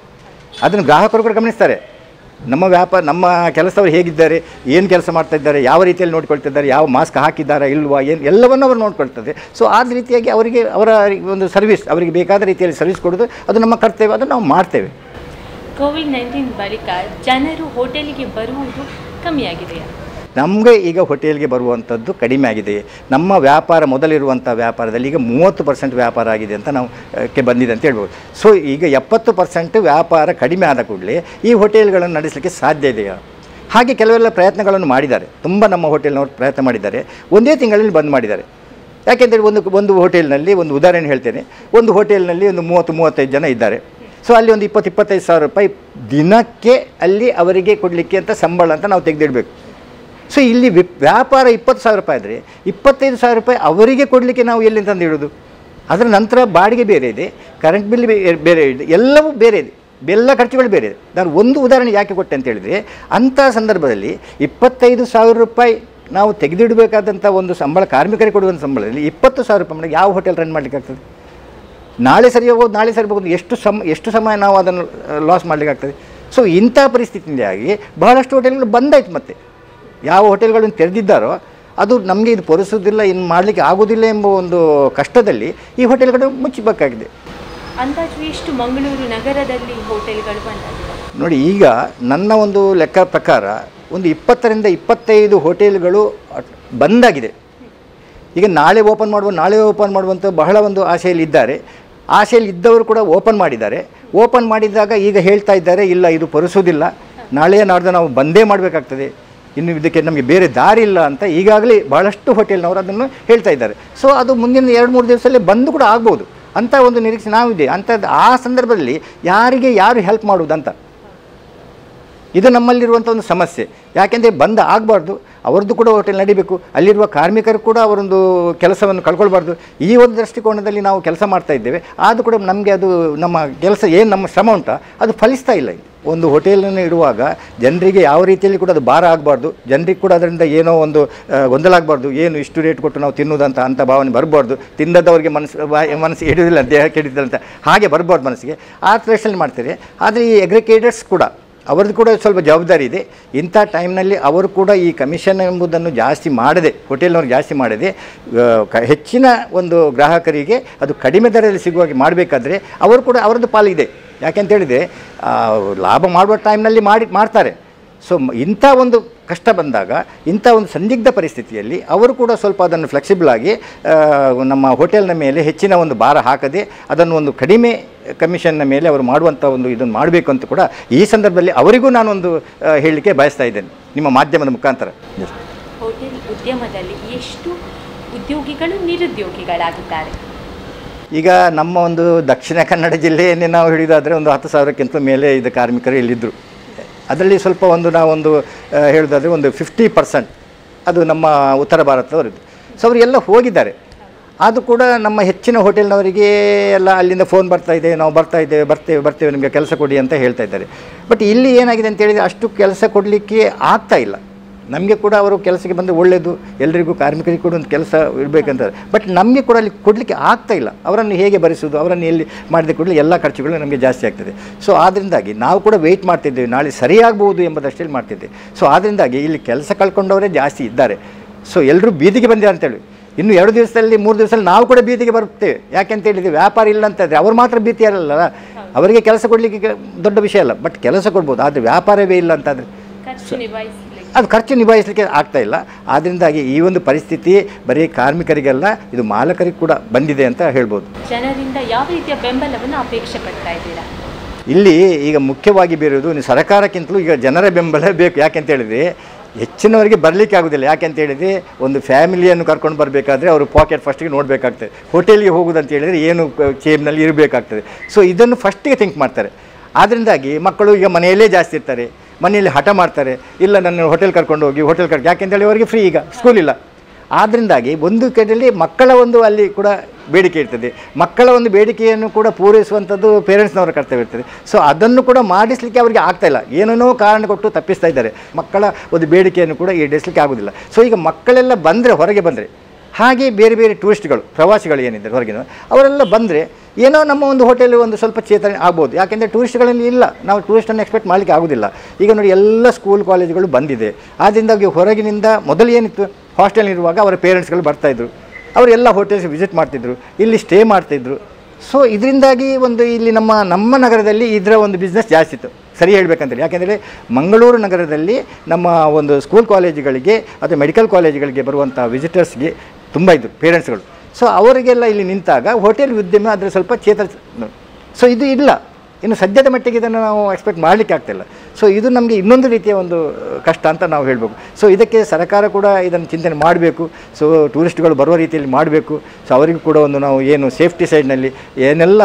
ಅದನ್ನು ಗ್ರಾಹಕರು ಕೂಡ ಗಮನಿಸ್ತಾರೆ. ನಮ್ಮ ವ್ಯಾಪಾರ ನಮ್ಮ ಕೆಲಸದವರು ಹೇಗಿದ್ದಾರೆ, ಏನು ಕೆಲಸ ಮಾಡ್ತಾ ಇದ್ದಾರೆ, ಯಾವ ರೀತಿಯಲ್ಲಿ ನೋಡ್ಕೊಳ್ತಿದ್ದಾರೆ, ಯಾವ ಮಾಸ್ಕ್ ಹಾಕಿದ್ದಾರಾ ಇಲ್ವಾ, ಏನು ಎಲ್ಲವನ್ನು ಅವರು ನೋಡ್ಕೊಳ್ತಾರೆ. ಸೊ ಆ ರೀತಿಯಾಗಿ ಅವರಿಗೆ ಅವರ ಒಂದು ಸರ್ವಿಸ್, ಅವರಿಗೆ ಬೇಕಾದ ರೀತಿಯಲ್ಲಿ ಸರ್ವಿಸ್ ಕೊಡೋದು ಅದು ನಮ್ಮ ಕರ್ತವ್ಯ, ಅದನ್ನು ನಾವು ಮಾಡ್ತೇವೆ. ಕೋವಿಡ್-19 ಬಳಿಕ ಜನರು ಹೋಟೆಲಿಗೆ ಬರುವುದು ಕಮ್ಮಿಯಾಗಿದೆಯಾ? ನಮಗೆ ಈಗ ಹೋಟೆಲ್ಗೆ ಬರುವಂಥದ್ದು ಕಡಿಮೆ ಆಗಿದೆ. ನಮ್ಮ ವ್ಯಾಪಾರ ಮೊದಲಿರುವಂಥ ವ್ಯಾಪಾರದಲ್ಲಿ ಈಗ 30% ವ್ಯಾಪಾರ ಆಗಿದೆ ಅಂತ ನಾವು ಬಂದಿದೆ ಅಂತ ಹೇಳ್ಬೋದು. ಸೊ ಈಗ 70% ವ್ಯಾಪಾರ ಕಡಿಮೆ ಆದ ಕೂಡಲೇ ಈ ಹೋಟೆಲ್ಗಳನ್ನು ನಡೆಸಲಿಕ್ಕೆ ಸಾಧ್ಯ ಇದೆಯಾ? ಹಾಗೆ ಕೆಲವೆಲ್ಲ ಪ್ರಯತ್ನಗಳನ್ನು ಮಾಡಿದ್ದಾರೆ. ತುಂಬ ನಮ್ಮ ಹೋಟೆಲ್ನವರು ಪ್ರಯತ್ನ ಮಾಡಿದ್ದಾರೆ. ಒಂದೇ ತಿಂಗಳಲ್ಲಿ ಬಂದ್ ಮಾಡಿದ್ದಾರೆ. ಯಾಕೆಂದರೆ ಒಂದು ಹೋಟೆಲ್ನಲ್ಲಿ ಒಂದು ಉದಾಹರಣೆ ಹೇಳ್ತೇನೆ. ಒಂದು ಹೋಟೆಲ್ನಲ್ಲಿ ಒಂದು 30-35 ಜನ ಇದ್ದಾರೆ. ಸೊ ಅಲ್ಲಿ ಒಂದು 20-25 ಸಾವಿರ ರೂಪಾಯಿ ದಿನಕ್ಕೆ ಅಲ್ಲಿ ಅವರಿಗೆ ಕೊಡಲಿಕ್ಕೆ ಅಂತ ಸಂಬಳ ಅಂತ ನಾವು ತೆಗೆದಿಡಬೇಕು. ಸೊ ಇಲ್ಲಿ ವ್ಯಾಪಾರ 20 ಸಾವಿರ ರೂಪಾಯಿ ಆದರೆ 25 ಸಾವಿರ ರೂಪಾಯಿ ಅವರಿಗೆ ಕೊಡಲಿಕ್ಕೆ ನಾವು ಎಲ್ಲಿಂದ ತಂದು ಇಡೋದು? ಅದರ ನಂತರ ಬಾಡಿಗೆ ಬೇರೆ ಇದೆ, ಕರೆಂಟ್ ಬಿಲ್ ಬೇರೆ ಇದೆ, ಎಲ್ಲವೂ ಬೇರೆ ಇದೆ, ಎಲ್ಲ ಖರ್ಚುಗಳು ಬೇರೆ ಇದೆ. ನಾನು ಒಂದು ಉದಾಹರಣೆ ಯಾಕೆ ಕೊಟ್ಟೆ ಅಂತ ಹೇಳಿದರೆ, ಅಂಥ ಸಂದರ್ಭದಲ್ಲಿ 25 ಸಾವಿರ ರೂಪಾಯಿ ನಾವು ತೆಗೆದಿಡಬೇಕಾದಂಥ ಒಂದು ಸಂಬಳ, ಕಾರ್ಮಿಕರಿಗೆ ಕೊಡುವಂಥ ಸಂಬಳದಲ್ಲಿ 20 ಸಾವಿರ ರೂಪಾಯಿ ಯಾವ ಹೋಟೆಲ್ ರನ್ ಮಾಡಲಿಕ್ಕಾಗ್ತದೆ? ನಾಳೆ ಸರಿ ಹೋಗೋದು, ನಾಳೆ ಸರಿ ಹೋಗೋದು, ಎಷ್ಟು ಸಮಯ ನಾವು ಅದನ್ನು ಲಾಸ್ ಮಾಡಲಿಕ್ಕಾಗ್ತದೆ? ಸೊ ಇಂಥ ಪರಿಸ್ಥಿತಿಯಿಂದಾಗಿ ಬಹಳಷ್ಟು ಹೋಟೆಲ್ಗಳು ಬಂದಾಯಿತು. ಮತ್ತು ಯಾವ ಹೋಟೆಲ್ಗಳನ್ನು ತೆರೆದಿದ್ದಾರೋ ಅದು ನಮಗೆ ಇದು ಪೊರಿಸೋದಿಲ್ಲ, ಇನ್ನು ಮಾಡಲಿಕ್ಕೆ ಆಗೋದಿಲ್ಲ ಎಂಬ ಒಂದು ಕಷ್ಟದಲ್ಲಿ ಈ ಹೋಟೆಲ್ಗಳು ಮುಚ್ಚಬೇಕಾಗಿದೆ. ಅಂದಾಜು ಎಷ್ಟು ಮಂಗಳೂರು ನಗರದಲ್ಲಿ ಹೋಟೆಲ್ಗಳು ಬಂದಾಗಿದೆ? ನೋಡಿ, ಈಗ ನನ್ನ ಒಂದು ಲೆಕ್ಕ ಪ್ರಕಾರ ಒಂದು 20ರಿಂದ 25 ಹೋಟೆಲ್ಗಳು ಬಂದಾಗಿದೆ. ಈಗ ನಾಳೆ ಓಪನ್ ಮಾಡುವಂಥ ಬಹಳ ಒಂದು ಆಸೆಯಲ್ಲಿ ಇದ್ದಾರೆ. ಆಸೆಯಲ್ಲಿ ಇದ್ದವರು ಕೂಡ ಓಪನ್ ಮಾಡಿದ್ದಾರೆ. ಓಪನ್ ಮಾಡಿದಾಗ ಈಗ ಹೇಳ್ತಾ ಇದ್ದಾರೆ, ಇಲ್ಲ ಇದು ಪೊರಿಸೋದಿಲ್ಲ, ನಾಳೆಯ ನಾಡ್ದು ನಾವು ಬಂದೇ ಮಾಡಬೇಕಾಗ್ತದೆ, ಇನ್ನು ಇದಕ್ಕೆ ನಮಗೆ ಬೇರೆ ದಾರಿ ಇಲ್ಲ ಅಂತ ಈಗಾಗಲೇ ಭಾಳಷ್ಟು ಹೋಟೆಲ್ನವರು ಅದನ್ನು ಹೇಳ್ತಾ ಇದ್ದಾರೆ. ಸೊ ಅದು ಮುಂದಿನ 2-3 ದಿವಸದಲ್ಲಿ ಬಂದು ಕೂಡ ಆಗ್ಬೋದು ಅಂತ ಒಂದು ನಿರೀಕ್ಷೆ ನಾವಿದೆ. ಅಂಥದ್ದು ಆ ಸಂದರ್ಭದಲ್ಲಿ ಯಾರು ಹೆಲ್ಪ್ ಮಾಡುವುದಂತ, ಇದು ನಮ್ಮಲ್ಲಿರುವಂಥ ಒಂದು ಸಮಸ್ಯೆ. ಯಾಕೆಂದರೆ ಬಂದ್ ಆಗಬಾರ್ದು, ಅವ್ರದ್ದು ಕೂಡ ಹೋಟೆಲ್ ನಡಿಬೇಕು, ಅಲ್ಲಿರುವ ಕಾರ್ಮಿಕರು ಕೂಡ ಅವರೊಂದು ಕೆಲಸವನ್ನು ಕಳ್ಕೊಳ್ಬಾರ್ದು. ಈ ಒಂದು ದೃಷ್ಟಿಕೋನದಲ್ಲಿ ನಾವು ಕೆಲಸ ಮಾಡ್ತಾ ಇದ್ದೇವೆ. ಆದರೂ ಕೂಡ ನಮಗೆ ಅದು ನಮ್ಮ ಕೆಲಸ ಏನು ನಮ್ಮ ಶ್ರಮ ಉಂಟು ಅದು ಫಲಿಸ್ತಾ ಇಲ್ಲ. ಒಂದು ಹೋಟೆಲನ್ನು ಇಡುವಾಗ ಜನರಿಗೆ ಯಾವ ರೀತಿಯಲ್ಲಿ ಕೂಡ ಅದು ಭಾರ ಆಗಬಾರ್ದು, ಜನರಿಗೆ ಕೂಡ ಅದರಿಂದ ಏನೋ ಒಂದು ಗೊಂದಲ ಆಗಬಾರ್ದು, ಏನು ಇಷ್ಟು ರೇಟ್ ಕೊಟ್ಟು ನಾವು ತಿನ್ನೋದಂತ ಅಂಥ ಭಾವನೆ ಬರಬಾರ್ದು. ತಿನ್ನದವ್ರಿಗೆ ಮನಸ್ಸಿಗೆ ಹಿಡಿಯೋದಿಲ್ಲ, ದೇಹಕ್ಕೆ ಹಿಡಿದಿಲ್ಲ ಅಂತ ಹಾಗೆ ಬರಬಾರ್ದು ಮನಸ್ಸಿಗೆ. ಆ ಥ್ರೆಶಲ್ಲಿ ಮಾಡ್ತಾರೆ. ಆದರೆ ಈ ಅಗ್ರಿಗೇಟರ್ಸ್ ಕೂಡ ಅವ್ರದ್ದು ಕೂಡ ಸ್ವಲ್ಪ ಜವಾಬ್ದಾರಿ ಇದೆ. ಇಂಥ ಟೈಮ್ನಲ್ಲಿ ಅವರು ಕೂಡ ಈ ಕಮಿಷನ್ ಎಂಬುದನ್ನು ಜಾಸ್ತಿ ಮಾಡದೆ, ಹೋಟೆಲ್ನವ್ರು ಜಾಸ್ತಿ ಮಾಡದೆ ಹೆಚ್ಚಿನ ಒಂದು ಗ್ರಾಹಕರಿಗೆ ಅದು ಕಡಿಮೆ ದರದಲ್ಲಿ ಸಿಗುವಾಗೆ ಮಾಡಬೇಕಾದ್ರೆ ಅವರು ಕೂಡ ಅವರದ್ದು ಪಾಲಿದೆ. ಯಾಕೆಂತೇಳಿದರೆ ಲಾಭ ಮಾಡುವ ಟೈಮ್ನಲ್ಲಿ ಮಾಡ್ತಾರೆ. ಸೊ ಇಂಥ ಒಂದು ಕಷ್ಟ ಬಂದಾಗ, ಇಂಥ ಒಂದು ಸಂದಿಗ್ಧ ಪರಿಸ್ಥಿತಿಯಲ್ಲಿ ಅವರು ಕೂಡ ಸ್ವಲ್ಪ ಅದನ್ನು ಫ್ಲೆಕ್ಸಿಬಲ್ ಆಗಿ ನಮ್ಮ ಹೋಟೆಲ್ನ ಮೇಲೆ ಹೆಚ್ಚಿನ ಒಂದು ಭಾರ ಹಾಕದೆ ಅದನ್ನು ಒಂದು ಕಡಿಮೆ ಕಮಿಷನ್ನ ಮೇಲೆ ಅವರು ಮಾಡುವಂಥ ಒಂದು ಇದನ್ನು ಮಾಡಬೇಕು ಅಂತ ಕೂಡ ಈ ಸಂದರ್ಭದಲ್ಲಿ ಅವರಿಗೂ ನಾನೊಂದು ಹೇಳಲಿಕ್ಕೆ ಬಯಸ್ತಾ ಇದ್ದೇನೆ ನಿಮ್ಮ ಮಾಧ್ಯಮದ ಮುಖಾಂತರ. ಹೋಟೆಲ್ ಉದ್ಯಮದಲ್ಲಿ ಎಷ್ಟು ಉದ್ಯೋಗಿಗಳು ನಿರುದ್ಯೋಗಿಗಳಾಗಿದ್ದಾರೆ? ಈಗ ನಮ್ಮ ಒಂದು ದಕ್ಷಿಣ ಕನ್ನಡ ಜಿಲ್ಲೆಯನ್ನೇ ನಾವು ಹಿಡಿದಾದರೆ ಒಂದು 10,000ಕ್ಕಿಂತ ಮೇಲೆ ಇದು ಕಾರ್ಮಿಕರು ಇಲ್ಲಿದ್ದರು. ಅದರಲ್ಲಿ ಸ್ವಲ್ಪ ನಾವೊಂದು ಹೇಳೋದಾದರೆ ಒಂದು 50% ಅದು ನಮ್ಮ ಉತ್ತರ ಭಾರತದವರಿದ್ದು. ಸೊ ಅವರೆಲ್ಲ ಹೋಗಿದ್ದಾರೆ. ಅದು ಕೂಡ ನಮ್ಮ ಹೆಚ್ಚಿನ ಹೋಟೆಲ್ನವರಿಗೆ ಎಲ್ಲ ಅಲ್ಲಿಂದ ಫೋನ್ ಬರ್ತಾ ಇದೆ, ನಾವು ಬರ್ತೇವೆ ನಿಮಗೆ ಕೆಲಸ ಕೊಡಿ ಅಂತ ಹೇಳ್ತಾ ಇದ್ದಾರೆ. ಬಟ್ ಇಲ್ಲಿ ಏನಾಗಿದೆ ಅಂತ ಹೇಳಿದರೆ ಅಷ್ಟು ಕೆಲಸ ಕೊಡಲಿಕ್ಕೆ ಆಗ್ತಾ ಇಲ್ಲ. ನಮಗೆ ಕೂಡ ಅವರು ಕೆಲಸಕ್ಕೆ ಬಂದರೆ ಒಳ್ಳೆಯದು, ಎಲ್ಲರಿಗೂ ಕಾರ್ಮಿಕರಿಗೆ ಕೂಡ ಒಂದು ಕೆಲಸ ಇರಬೇಕಂತಾರೆ. ಬಟ್ ನಮಗೆ ಕೂಡ ಅಲ್ಲಿ ಕೊಡಲಿಕ್ಕೆ ಆಗ್ತಾ ಇಲ್ಲ. ಅವರನ್ನು ಹೇಗೆ ಭರಿಸೋದು, ಅವರನ್ನು ಎಲ್ಲಿ ಮಾಡಿದ ಕೂಡಲೇ ಎಲ್ಲ ಖರ್ಚುಗಳು ನಮಗೆ ಜಾಸ್ತಿ ಆಗ್ತದೆ. ಸೊ ಆದ್ದರಿಂದಾಗಿ ನಾವು ಕೂಡ ವೆಯ್ಟ್ ಮಾಡ್ತಿದ್ದೇವೆ, ನಾಳೆ ಸರಿಯಾಗ್ಬೋದು ಎಂಬುದಷ್ಟಲ್ಲಿ ಮಾಡ್ತಿದ್ದೆ. ಸೊ ಆದ್ದರಿಂದಾಗಿ ಇಲ್ಲಿ ಕೆಲಸ ಕಳ್ಕೊಂಡವರೇ ಜಾಸ್ತಿ ಇದ್ದಾರೆ. ಸೊ ಎಲ್ಲರೂ ಬೀದಿಗೆ ಬಂದಿದ್ದಾರೆ ಅಂತೇಳಿ ಇನ್ನು 2 ದಿವಸದಲ್ಲಿ 3 ದಿವಸದಲ್ಲಿ ನಾವು ಕೂಡ ಬೀದಿಗೆ ಬರ್ತೇವೆ. ಯಾಕೆಂತ ಹೇಳಿದರೆ ವ್ಯಾಪಾರ ಇಲ್ಲ ಅಂತಂದರೆ ಅವ್ರು ಮಾತ್ರ ಭೀತಿ ಅಲ್ಲ, ಅವರಿಗೆ ಕೆಲಸ ಕೊಡಲಿಕ್ಕೆ ದೊಡ್ಡ ವಿಷಯ ಅಲ್ಲ, ಬಟ್ ಕೆಲಸ ಕೊಡ್ಬೋದು. ಆದರೆ ವ್ಯಾಪಾರವೇ ಇಲ್ಲ ಅಂತಂದರೆ ಅದು ಖರ್ಚು ನಿಭಾಯಿಸಲಿಕ್ಕೆ ಆಗ್ತಾ ಇಲ್ಲ. ಆದ್ದರಿಂದಾಗಿ ಈ ಒಂದು ಪರಿಸ್ಥಿತಿ ಬರೀ ಕಾರ್ಮಿಕರಿಗೆಲ್ಲ, ಇದು ಮಾಲಕರಿಗೆ ಕೂಡ ಬಂದಿದೆ ಅಂತ ಹೇಳ್ಬೋದು. ಜನರಿಂದ ಯಾವ ರೀತಿಯ ಬೆಂಬಲವನ್ನು ಅಪೇಕ್ಷೆ ಪಡ್ತಾ ಇದ್ದೀರಾ? ಇಲ್ಲಿ ಈಗ ಮುಖ್ಯವಾಗಿ ಬೇರೆದು ಸರ್ಕಾರಕ್ಕಿಂತಲೂ ಈಗ ಜನರ ಬೆಂಬಲ ಬೇಕು. ಯಾಕೆಂತ ಹೇಳಿದರೆ ಹೆಚ್ಚಿನವರಿಗೆ ಬರಲಿಕ್ಕೆ ಆಗೋದಿಲ್ಲ. ಯಾಕೆಂತ ಹೇಳಿದರೆ ಒಂದು ಫ್ಯಾಮಿಲಿಯನ್ನು ಕರ್ಕೊಂಡು ಬರಬೇಕಾದ್ರೆ ಅವರು ಪಾಕೆಟ್ ಫಸ್ಟಿಗೆ ನೋಡಬೇಕಾಗ್ತದೆ. ಹೋಟೆಲ್ಗೆ ಹೋಗೋದಂತ ಹೇಳಿದರೆ ಏನು ಚೇಬ್ನಲ್ಲಿ ಇರಬೇಕಾಗ್ತದೆ. ಸೊ ಇದನ್ನು ಫಸ್ಟಿಗೆ ಥಿಂಕ್ ಮಾಡ್ತಾರೆ. ಆದ್ದರಿಂದಾಗಿ ಮಕ್ಕಳು ಈಗ ಮನೆಯಲ್ಲೇ ಜಾಸ್ತಿ ಇರ್ತಾರೆ, ಮನೆಯಲ್ಲಿ ಹಠ ಮಾಡ್ತಾರೆ, ಇಲ್ಲ ನನ್ನ ಹೋಟೆಲ್ ಕರ್ಕೊಂಡು ಹೋಗಿ ಯಾಕೆಂತೇಳಿ ಅವರಿಗೆ ಫ್ರೀ, ಈಗ ಸ್ಕೂಲ್ ಇಲ್ಲ. ಆದ್ದರಿಂದಾಗಿ ಒಂದು ಕಡೆಯಲ್ಲಿ ಮಕ್ಕಳ ಒಂದು ಅಲ್ಲಿ ಕೂಡ ಬೇಡಿಕೆ ಇರ್ತದೆ. ಮಕ್ಕಳ ಒಂದು ಬೇಡಿಕೆಯನ್ನು ಕೂಡ ಪೂರೈಸುವಂಥದ್ದು ಪೇರೆಂಟ್ಸ್ನವರ ಕರ್ತವ್ಯ ಇರ್ತದೆ. ಸೊ ಅದನ್ನು ಕೂಡ ಮಾಡಿಸಲಿಕ್ಕೆ ಅವರಿಗೆ ಆಗ್ತಾಯಿಲ್ಲ, ಏನೇನೋ ಕಾರಣ ಕೊಟ್ಟು ತಪ್ಪಿಸ್ತಾ ಇದ್ದಾರೆ. ಮಕ್ಕಳ ಒಂದು ಬೇಡಿಕೆಯನ್ನು ಕೂಡ ಈಡೇರಿಸಲಿಕ್ಕೆ ಆಗೋದಿಲ್ಲ. ಸೊ ಈಗ ಮಕ್ಕಳೆಲ್ಲ ಬಂದರೆ, ಹೊರಗೆ ಬಂದರೆ ಹಾಗೆ ಬೇರೆ ಬೇರೆ ಟೂರಿಸ್ಟ್ಗಳು ಪ್ರವಾಸಿಗಳು ಏನಿದ್ದಾರೆ ಹೊರಗಿನ ಅವರೆಲ್ಲ ಬಂದರೆ ಏನೋ ನಮ್ಮ ಒಂದು ಹೋಟೆಲ್ ಒಂದು ಸ್ವಲ್ಪ ಚೇತನೆ ಆಗ್ಬೋದು. ಯಾಕೆಂದರೆ ಟೂರಿಸ್ಟ್ಗಳಲ್ಲಿ ಇಲ್ಲ, ನಾವು ಟೂರಿಸ್ಟನ್ನು ಎಕ್ಸ್ಪೆಕ್ಟ್ ಮಾಡಲಿಕ್ಕೆ ಆಗೋದಿಲ್ಲ. ಈಗ ನೋಡಿ ಎಲ್ಲ ಸ್ಕೂಲ್ ಕಾಲೇಜುಗಳು ಬಂದಿದೆ, ಆದ್ದರಿಂದಾಗಿ ಹೊರಗಿನಿಂದ ಮೊದಲು ಏನಿತ್ತು ಹಾಸ್ಟೆಲ್ ಇರುವಾಗ ಅವರ ಪೇರೆಂಟ್ಸ್ಗಳು ಬರ್ತಾಯಿದ್ರು, ಅವರೆಲ್ಲ ಹೋಟೆಲ್ಸ್ ವಿಸಿಟ್ ಮಾಡ್ತಿದ್ರು, ಇಲ್ಲಿ ಸ್ಟೇ ಮಾಡ್ತಿದ್ರು. ಸೊ ಇದರಿಂದಾಗಿ ಒಂದು ಇಲ್ಲಿ ನಮ್ಮ ನಗರದಲ್ಲಿ ಇದರ ಒಂದು ಬಿಸ್ನೆಸ್ ಜಾಸ್ತಿ ಇತ್ತು ಸರಿ ಹೇಳಬೇಕಂತೇಳಿ. ಯಾಕೆಂದರೆ ಮಂಗಳೂರು ನಗರದಲ್ಲಿ ನಮ್ಮ ಒಂದು ಸ್ಕೂಲ್ ಕಾಲೇಜುಗಳಿಗೆ ಅಥವಾ ಮೆಡಿಕಲ್ ಕಾಲೇಜುಗಳಿಗೆ ಬರುವಂಥ ವಿಸಿಟರ್ಸ್ಗೆ ತುಂಬ ಇದ್ದರು ಪೇರೆಂಟ್ಸ್ಗಳು. ಸೊ ಅವರಿಗೆಲ್ಲ ಇಲ್ಲಿ ನಿಂತಾಗ ಹೋಟೆಲ್ ಉದ್ಯಮ ಅದರ ಸ್ವಲ್ಪ ಸೊ ಇದು ಇಲ್ಲ, ಇನ್ನು ಸದ್ಯದ ಮಟ್ಟಿಗೆ ಇದನ್ನು ನಾವು ಎಕ್ಸ್ಪೆಕ್ಟ್ ಮಾಡಲಿಕ್ಕೆ ಆಗ್ತಿಲ್ಲ. ಸೊ ಇದು ನಮಗೆ ಇನ್ನೊಂದು ರೀತಿಯ ಒಂದು ಕಷ್ಟ ಅಂತ ನಾವು ಹೇಳಬೇಕು. ಸೊ ಇದಕ್ಕೆ ಸರ್ಕಾರ ಕೂಡ ಇದನ್ನು ಚಿಂತನೆ ಮಾಡಬೇಕು. ಸೊ ಟೂರಿಸ್ಟ್ಗಳು ಬರುವ ರೀತಿಯಲ್ಲಿ ಮಾಡಬೇಕು. ಸೊ ಅವರಿಗೂ ಕೂಡ ಒಂದು ನಾವು ಏನು ಸೇಫ್ಟಿ ಸೈಡ್ನಲ್ಲಿ ಏನೆಲ್ಲ